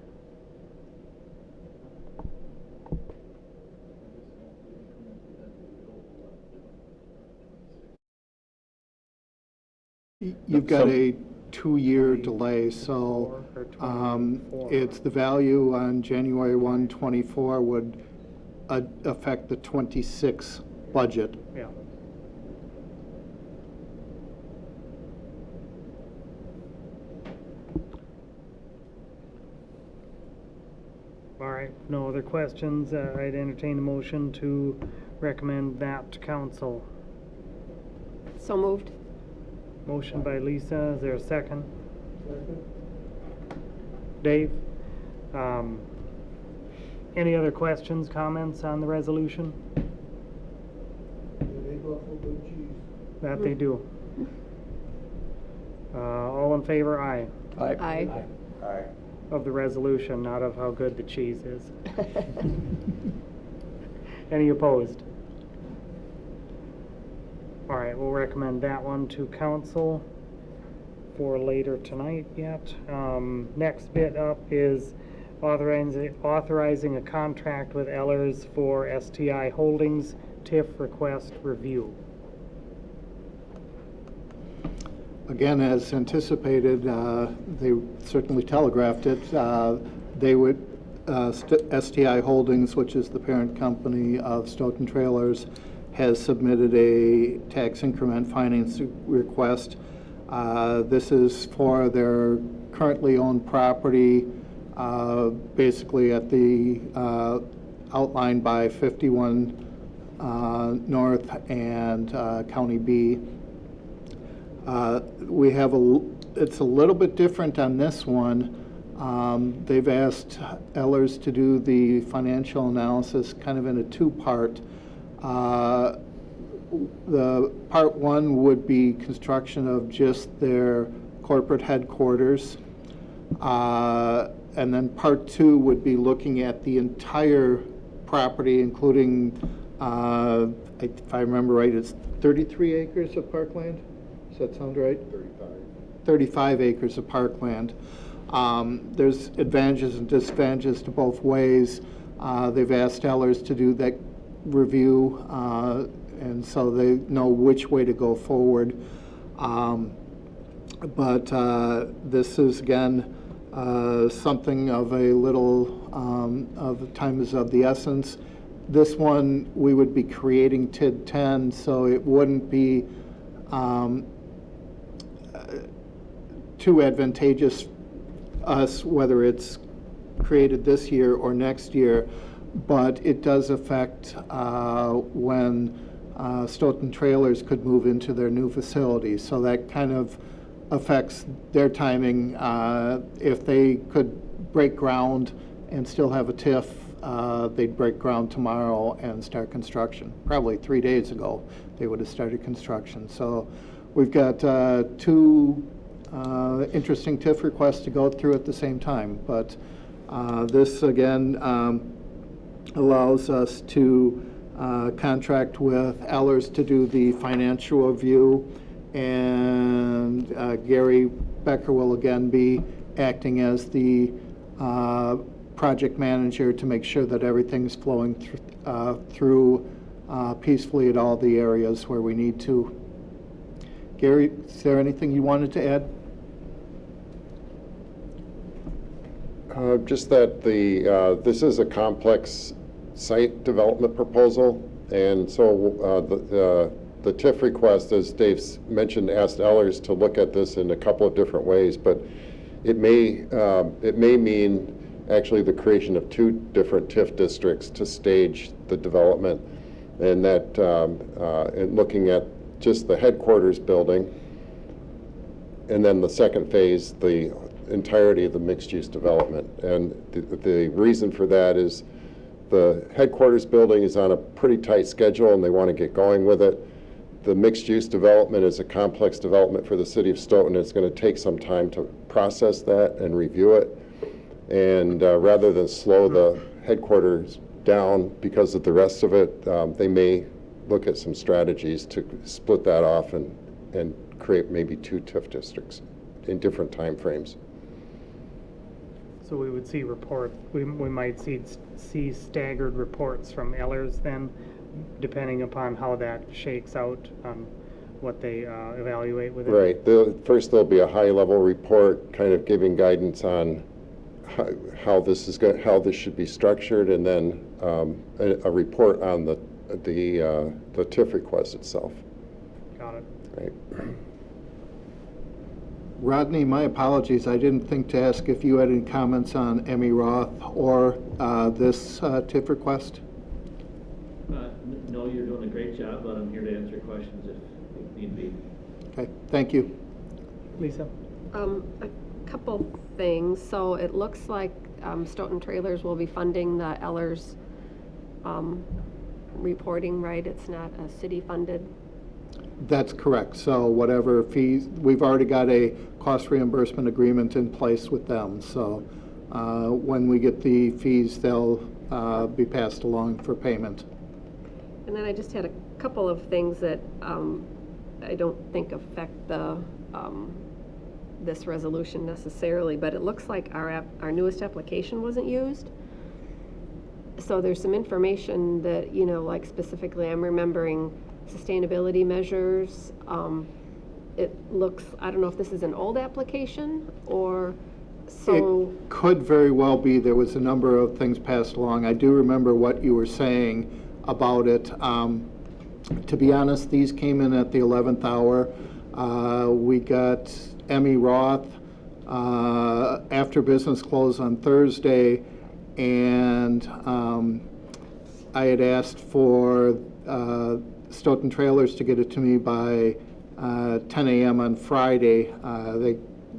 You've got a 2-year delay, so 24. it's the value on January 1, 24 would affect the 26 budget. Yeah. All right, no other questions. I'd entertain a motion to recommend that to council. So moved. Motion by Lisa, is there a second? Dave? Any other questions, comments on the resolution? That they do. All in favor, aye. Aye. Aye. Of the resolution, not of how good the cheese is. Any opposed? All right, we'll recommend that one to council for later tonight yet. Next bit up is authorizing a contract with Ellers for STI Holdings TIF request review. Again, as anticipated, they certainly telegraphed it. They would, STI Holdings, which is the parent company of Stoughton Trailers, has submitted a tax increment finance request. This is for their currently owned property, basically at the outlined by 51 North and County B. We have it's a little bit different on this one. They've asked Ellers to do the financial analysis kind of in a two-part. The part one would be construction of just their corporate headquarters. And then part two would be looking at the entire property, including, if I remember right, it's 33 acres of parkland? Does that sound right? 35 acres of parkland. There's advantages and disadvantages to both ways. They've asked Ellers to do that review, and so they know which way to go forward. But this is, again, something of a little of time is of the essence. This one, we would be creating TID 10, so it wouldn't be too advantageous us whether it's created this year or next year, but it does affect when Stoughton Trailers could move into their new facility. So that kind of affects their timing. If they could break ground and still have a TIF, they'd break ground tomorrow and start construction. Probably 3 days ago, they would have started construction. So we've got two interesting TIF requests to go through at the same time. But this, again, allows us to contract with Ellers to do the financial review, and Gary Becker will again be acting as the project manager to make sure that everything's flowing through peacefully at all the areas where we need to. Gary, is there anything you wanted to add? Just that this is a complex site development proposal, and so the TIF request, as Dave mentioned, asked Ellers to look at this in a couple of different ways, but it may mean actually the creation of 2 different TIF districts to stage the development, and that and looking at just the headquarters building, and then the second phase, the entirety of the mixed-use development. And the reason for that is the headquarters building is on a pretty tight schedule and they want to get going with it. The mixed-use development is a complex development for the city of Stoughton. It's going to take some time to process that and review it. And rather than slow the headquarters down because of the rest of it, they may look at some strategies to split that off and create maybe 2 TIF districts in different time frames. So we would see we might see staggered reports from Ellers then, depending upon how that shakes out on what they evaluate with it? Right. First, there'll be a high-level report kind of giving guidance on how this should be structured, and then a report on the TIF request itself. Got it. Right. Rodney, my apologies, I didn't think to ask if you had any comments on Emmy Roth or this TIF request? No, you're doing a great job, but I'm here to answer questions if need be. Okay, thank you. Lisa? A couple things. So it looks like Stoughton Trailers will be funding the Ellers reporting, right? It's not a city-funded? That's correct. So whatever fees, we've already got a cost reimbursement agreement in place with them. So when we get the fees, they'll be passed along for payment. And then I just had a couple of things that I don't think affect the this resolution necessarily, but it looks like our newest application wasn't used. So there's some information that, you know, like specifically I'm remembering sustainability measures. It looks, I don't know if this is an old application or so. It could very well be. There was a number of things passed along. I do remember what you were saying about it. To be honest, these came in at the 11th hour. We got Emmy Roth after business close on Thursday, and I had asked for Stoughton Trailers to get it to me by 10 a.m. on Friday. They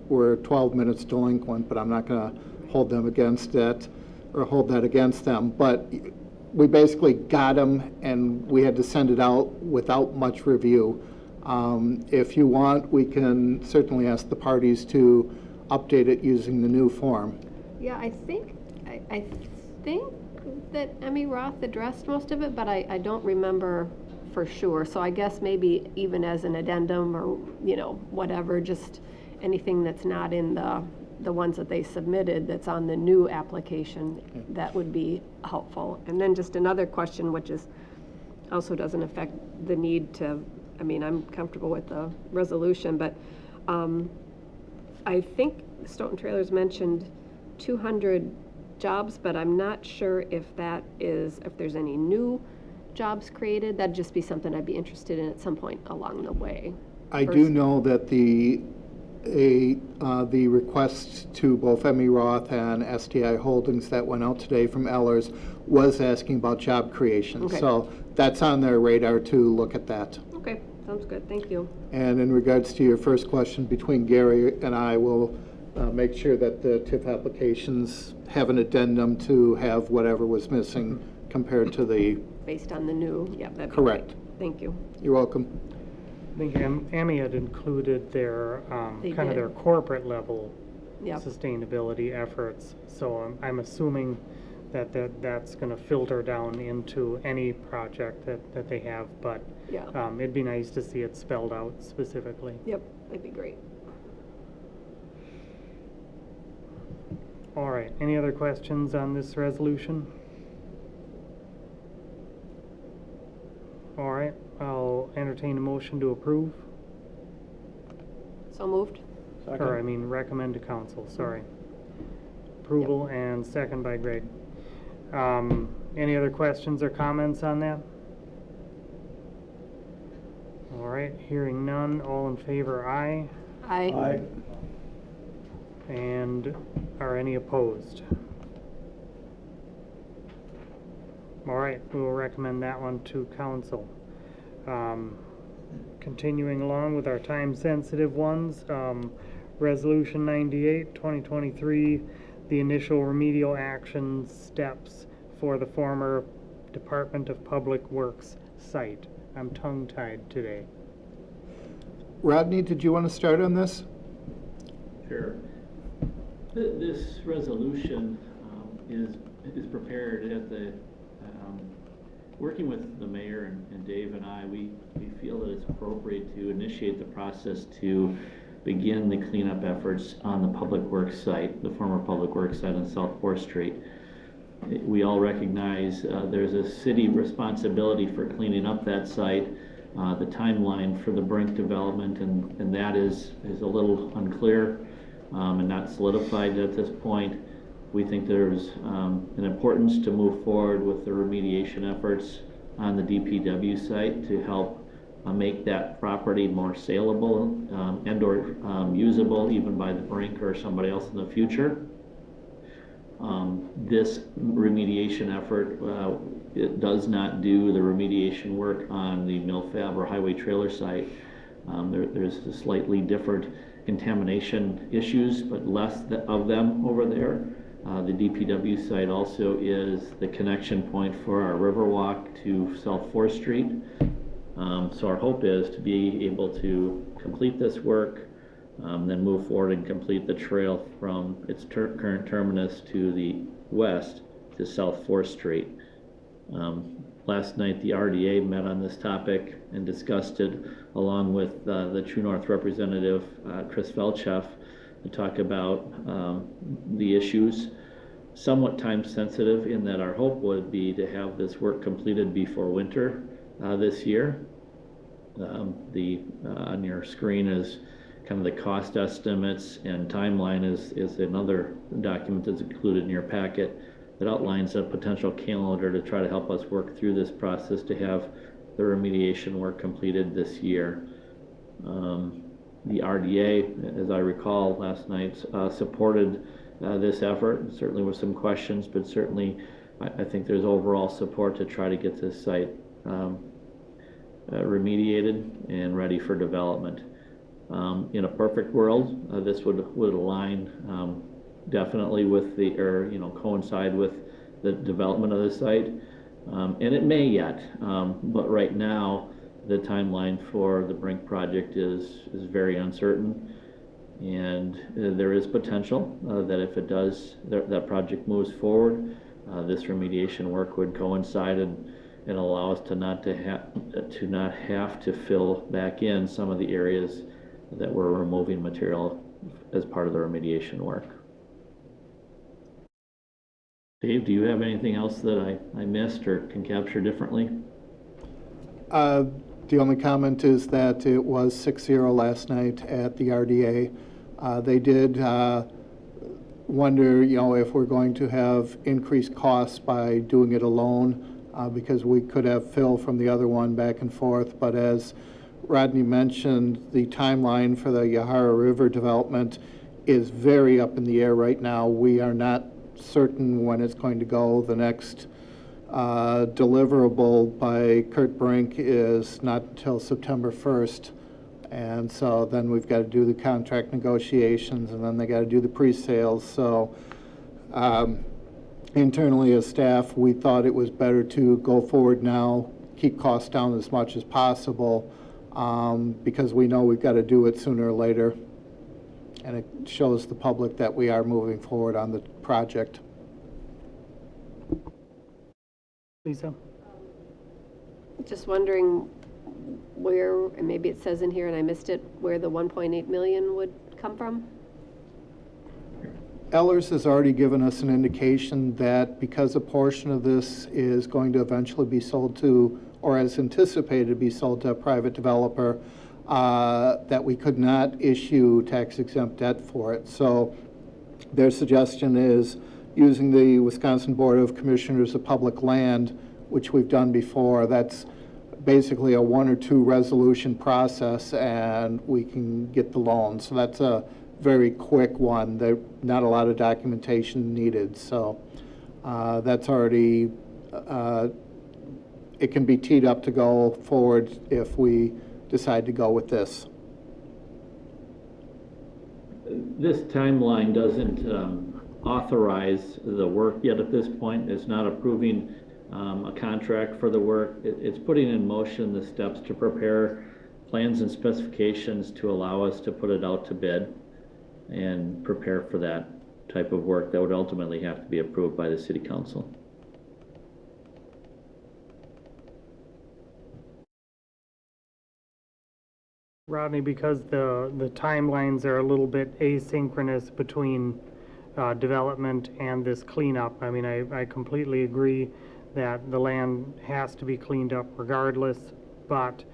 were 12 minutes delinquent, but I'm not going to hold them against that or hold that against them. But we basically got them, and we had to send it out without much review. If you want, we can certainly ask the parties to update it using the new form. Yeah, I think that Emmy Roth addressed most of it, but I don't remember for sure. So I guess maybe even as an addendum or, you know, whatever, just anything that's not in the ones that they submitted that's on the new application, that would be helpful. And then just another question, which is also doesn't affect the need to, I mean, I'm comfortable with the resolution, but I think Stoughton Trailers mentioned 200 jobs, but I'm not sure if there's any new jobs created. That'd just be something I'd be interested in at some point along the way. I do know that the request to both Emmy Roth and STI Holdings that went out today from Ellers was asking about job creation. Okay. So that's on their radar to look at that. Okay, sounds good. Thank you. And in regards to your first question, between Gary and I will make sure that the TIF applications have an addendum to have whatever was missing compared to the, Based on the new, yeah, that'd be correct. great. Thank you. You're welcome. I think Amy had included their, They kind of did. their corporate level Yep. sustainability efforts. So I'm assuming that's going to filter down into any project that they have, but Yeah. it'd be nice to see it spelled out specifically. Yep, that'd be great. All right, any other questions on this resolution? All right, I'll entertain a motion to approve, So moved? or I mean recommend to council, sorry. Approval and second by Greg. Any other questions or comments on that? All right, hearing none, all in favor, aye. Aye. And are any opposed? All right, we will recommend that one to council. Continuing along with our time-sensitive ones, Resolution 98, 2023, the initial remedial action steps for the former Department of Public Works site. I'm tongue-tied today. Rodney, did you want to start on this? Sure. This resolution is prepared at the, working with the mayor and Dave and I, we feel that it's appropriate to initiate the process to begin the cleanup efforts on the Public Works site, the former Public Works site on South 4th Street. We all recognize there's a city responsibility for cleaning up that site. the timeline for the Brink development, and that is a little unclear and not solidified at this point. We think there's an importance to move forward with the remediation efforts on the DPW site to help make that property more saleable and/or usable even by the Brink or somebody else in the future. This remediation effort, it does not do the remediation work on the MilFab or highway trailer site. There's a slightly different contamination issues, but less of them over there. The DPW site also is the connection point for our Riverwalk to South 4th Street. So our hope is to be able to complete this work, then move forward and complete the trail from its current terminus to the west to South 4th Street. Last night, the RDA met on this topic and discussed it along with the True North representative, Chris Velcheff, to talk about the issues. Somewhat time sensitive in that our hope would be to have this work completed before winter this year. On your screen is kind of the cost estimates, and timeline is another document that's included in your packet that outlines a potential calendar to try to help us work through this process to have the remediation work completed this year. The RDA, as I recall last night, supported this effort, certainly with some questions, but certainly I think there's overall support to try to get this site remediated and ready for development. In a perfect world, this would align definitely with coincide with the development of the site, and it may yet, but right now the timeline for the Brink project is very uncertain, and there is potential that if it does, that project moves forward, this remediation work would coincide and allow us to not have to fill back in some of the areas that we're removing material as part of the remediation work. Dave, do you have anything else that I missed or can capture differently? The only comment is that it was 6-0 last night at the RDA. They did wonder, if we're going to have increased costs by doing it alone, because we could have fill from the other one back and forth. But as Rodney mentioned, the timeline for the Yahara River development is very up in the air right now. We are not certain when it's going to go. The next deliverable by Kurt Brink is not until September 1st. And so then we've got to do the contract negotiations, and then they got to do the pre-sales. So internally as staff, we thought it was better to go forward now, keep costs down as much as possible, because we know we've got to do it sooner or later. And it shows the public that we are moving forward on the project. Lisa? Just wondering where, and maybe it says in here and I missed it, where the 1.8 million would come from? Ellers has already given us an indication that because a portion of this is going to eventually be sold to, or as anticipated to be sold to a private developer, that we could not issue tax-exempt debt for it. So their suggestion is using the Wisconsin Board of Commissioners of Public Land, which we've done before. That's basically a 1 or 2 resolution process, and we can get the loan. So that's a very quick one. There's not a lot of documentation needed. So that's already, it can be teed up to go forward if we decide to go with this. This timeline doesn't authorize the work yet at this point. It's not approving a contract for the work. It's putting in motion the steps to prepare plans and specifications to allow us to put it out to bid and prepare for that type of work that would ultimately have to be approved by the City Council. Rodney, because the timelines are a little bit asynchronous between development and this cleanup, I mean, I completely agree that the land has to be cleaned up regardless, but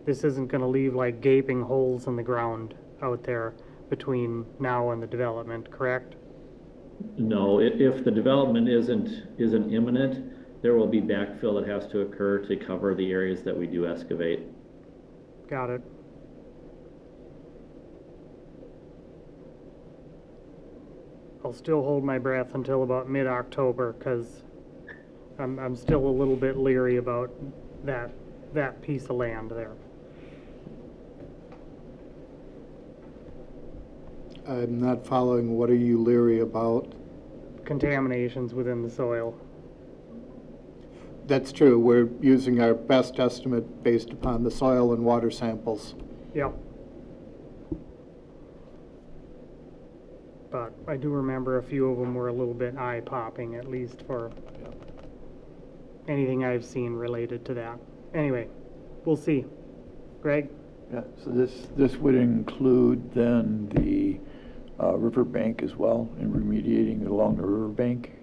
This isn't gonna leave like gaping holes in the ground out there between now and the development, correct? No, if the development isn't imminent, there will be backfill that has to occur to cover the areas that we do excavate. Got it. I'll still hold my breath until about mid-October, because I'm still a little bit leery about that piece of land there. I'm not following. What are you leery about? Contaminations within the soil. That's true. We're using our best estimate based upon the soil and water samples. Yep. But I do remember a few of them were a little bit eye-popping, at least for anything I've seen related to that. Anyway, we'll see. Greg? Yeah, so this would include then the river bank as well, and remediating along the river bank?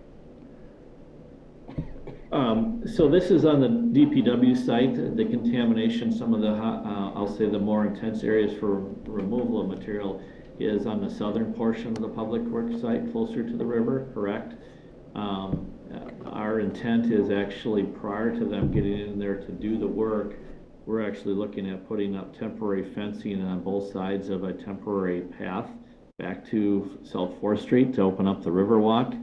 So this is on the DPW site, the contamination, some of the, I'll say the more intense areas for removal of material is on the southern portion of the public works site, closer to the river, correct? Our intent is actually, prior to them getting in there to do the work, we're actually looking at putting up temporary fencing on both sides of a temporary path back to South 4th Street to open up the river walk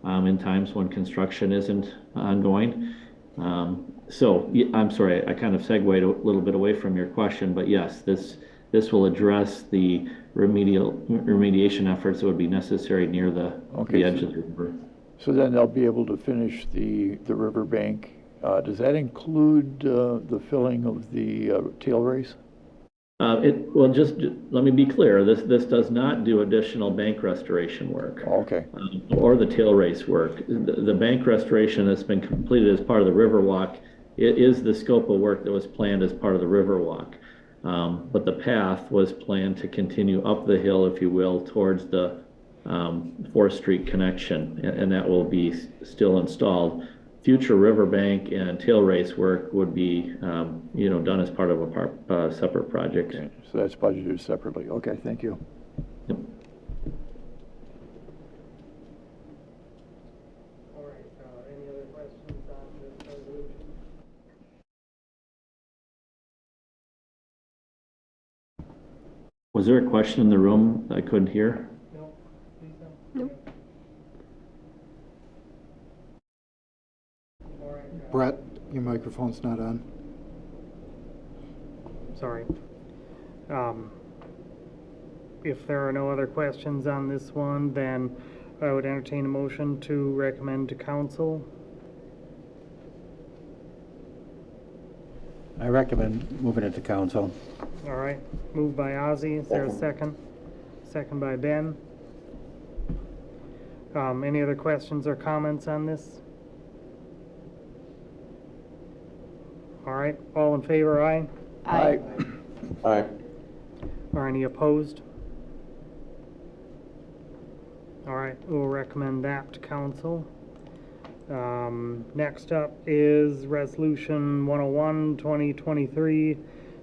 in times when construction isn't ongoing. I'm sorry, I kind of segued a little bit away from your question, but yes, this will address the remediation efforts that would be necessary near the edge of the river. So then they'll be able to finish the river bank. Does that include the filling of the tail race? Well, just let me be clear. This does not do additional bank restoration work. Okay. Or the tail race work. The bank restoration that's been completed as part of the Riverwalk, it is the scope of work that was planned as part of the Riverwalk. But the path was planned to continue up the hill, if you will, towards the 4th Street connection, and that will be still installed. Future riverbank and tail race work would be, done as part of a separate project. Okay, so that's budgeted separately. Okay, thank you. Yep. All right, any other questions on this resolution? Was there a question in the room I couldn't hear? No, Lisa? Nope. All right. Brett, your microphone's not on. Sorry. If there are no other questions on this one, then I would entertain a motion to recommend to council. I recommend moving it to council. All right, moved by Ozzy. Is there a second? Second by Ben. Any other questions or comments on this? All right, all in favor, aye? Aye. Aye. Or any opposed? All right, we'll recommend that to council. Next up is Resolution 101, 2023,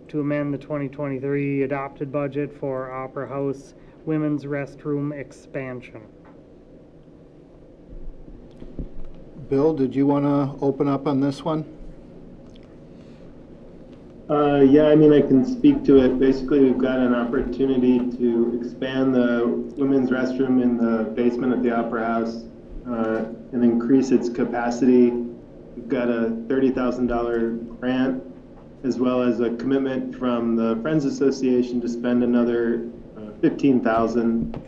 to amend the 2023 adopted budget for Opera House Women's Restroom expansion. Bill, did you want to open up on this one? Yeah, I mean, I can speak to it. Basically, we've got an opportunity to expand the women's restroom in the basement of the Opera House and increase its capacity. We've got a $30,000 grant, as well as a commitment from the Friends Association to spend another $15,000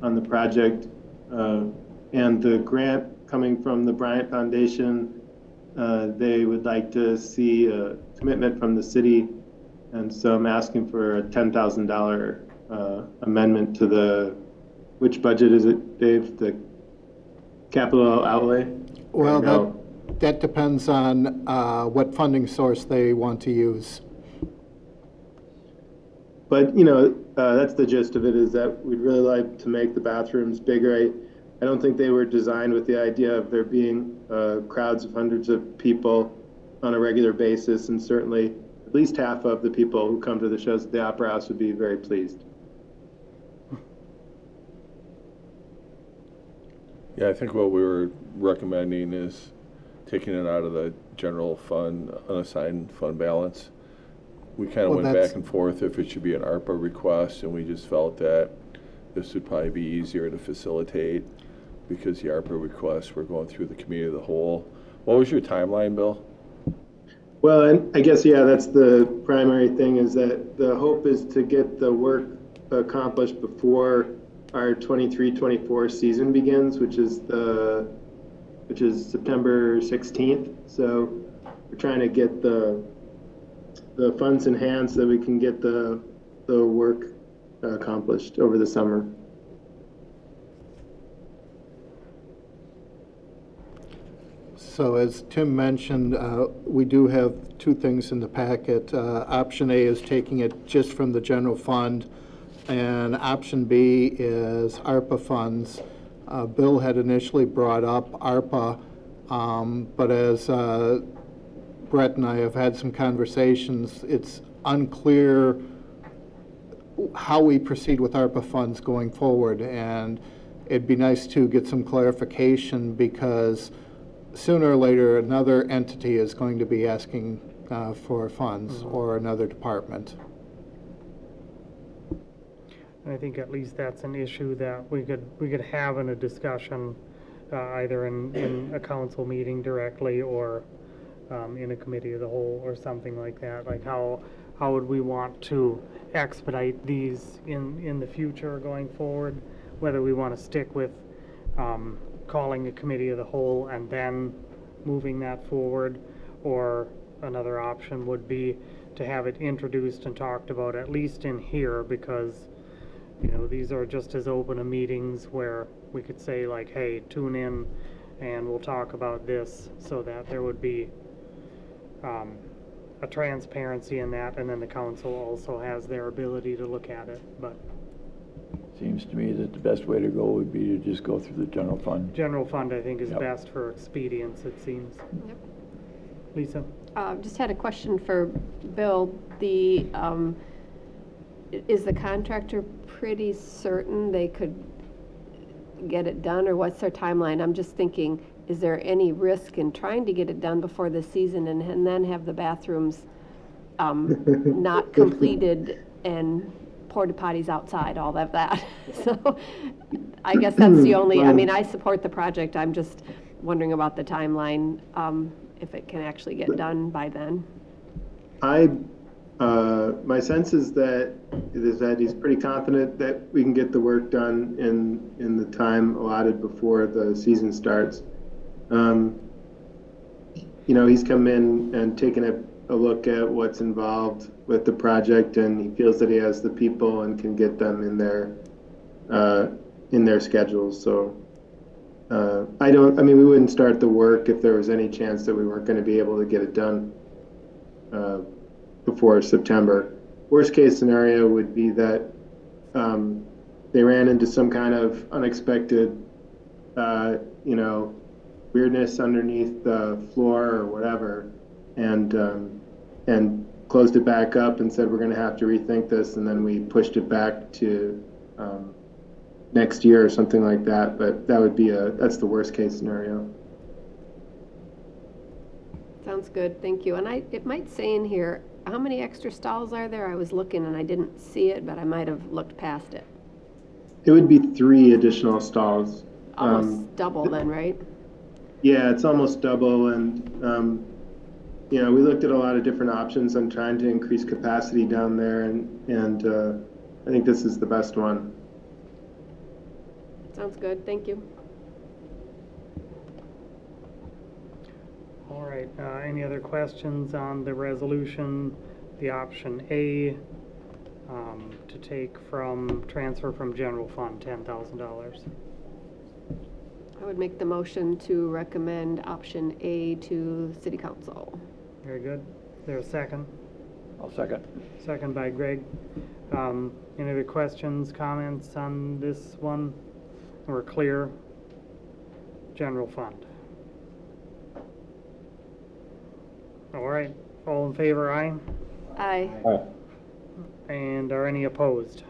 on the project. And the grant coming from the Bryant Foundation, they would like to see a commitment from the city, and so I'm asking for a $10,000 amendment to which budget is it, Dave? The capital outlay? Well, No. that depends on what funding source they want to use. But, that's the gist of it, is that we'd really like to make the bathrooms bigger. I don't think they were designed with the idea of there being crowds of hundreds of people on a regular basis, and certainly the at least half of the people who come to the shows at the Opera House would be very pleased. Yeah, I think what we were recommending is taking it out of the general fund, unassigned fund balance. We kind of Well, went that's- back and forth if it should be an ARPA request, and we just felt that this would probably be easier to facilitate because the ARPA requests were going through the committee of the whole. What was your timeline, Bill? Well, and I guess, yeah, that's the primary thing, is that the hope is to get the work accomplished before our 23-24 season begins, which is September 16th. So we're trying to get the funds in hand so that we can get the work accomplished over the summer. So as Tim mentioned, we do have two things in the packet. Option A is taking it just from the general fund, and option B is ARPA funds. Bill had initially brought up ARPA, but as Brett and I have had some conversations, it's unclear how we proceed with ARPA funds going forward, and it'd be nice to get some clarification, because sooner or later, another entity is going to be asking for funds, or another department. I think at least that's an issue that we could have in a discussion, either in a council meeting directly, or in a committee of the whole, or something like that. Like how would we want to expedite these in the future going forward? Whether we want to stick with calling a committee of the whole and then moving that forward, or another option would be to have it introduced and talked about at least in here, because these are just as open a meetings where we could say like, hey, tune in and we'll talk about this, so that there would be a transparency in that, and then the council also has their ability to look at it. But Seems to me that the best way to go would be to just go through the general fund. general fund, I think, is Yep. best for expedience, it seems. Yep. Lisa? Just had a question for Bill. Is the contractor pretty certain they could get it done, or what's their timeline? I'm just thinking, is there any risk in trying to get it done before the season and then have the bathrooms not completed and porta potties outside, all of that? So I guess that's the only, I mean, I support the project. I'm just wondering about the timeline, if it can actually get done by then. My sense is that he's pretty confident that we can get the work done in the time allotted before the season starts. He's come in and taken a look at what's involved with the project, and he feels that he has the people and can get them in their schedules. So we wouldn't start the work if there was any chance that we weren't going to be able to get it done before September. Worst case scenario would be that they ran into some kind of unexpected, weirdness underneath the floor or whatever, and closed it back up and said, we're going to have to rethink this, and then we pushed it back to next year or something like that. But that's the worst case scenario. Sounds good, thank you. And it might say in here, how many extra stalls are there? I was looking and I didn't see it, but I might have looked past it. It would be 3 additional stalls. Almost double then, right? Yeah, it's almost double, and we looked at a lot of different options on trying to increase capacity down there, and I think this is the best one. Sounds good, thank you. All right, any other questions on the resolution, the option A, to transfer from general fund $10,000? I would make the motion to recommend option A to City Council. Very good. Is there a second? I'll second. Second by Greg. Any other questions, comments on this one? We're clear? General fund. All right, all in favor, aye? Aye. And are any opposed?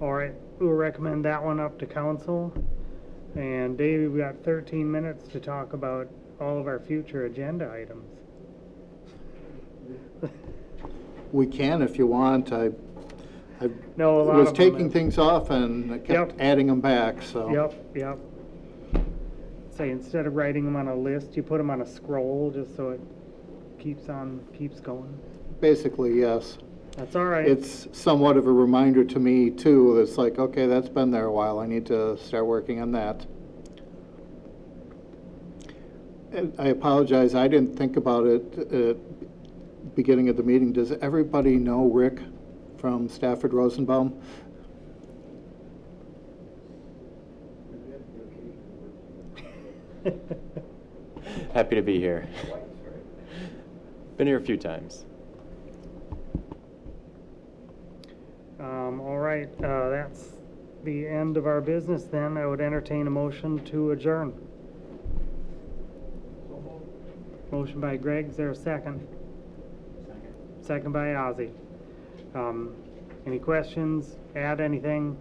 All right, we'll recommend that one up to council. And Davey, we got 13 minutes to talk about all of our future agenda items. We can if you want. I No, a lot was of them taking have- things off and I kept Yep. adding them back, so. Yep. Say, instead of writing them on a list, you put them on a scroll just so it keeps going. Basically, yes. That's all right. It's somewhat of a reminder to me too. It's like, okay, that's been there a while. I need to start working on that. And I apologize, I didn't think about it at beginning of the meeting. Does everybody know Rick from Stafford Rosenbaum? Happy to be here. Been here a few times. All right, that's the end of our business then. I would entertain a motion to adjourn. Motion by Greg, is there a second? Second by Ozzy. Any questions? Add anything?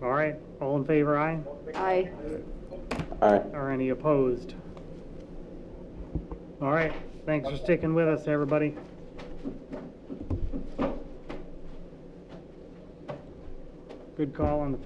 All right, all in favor, aye? Aye. Or any opposed? All right, thanks for sticking with us, everybody. Good call on the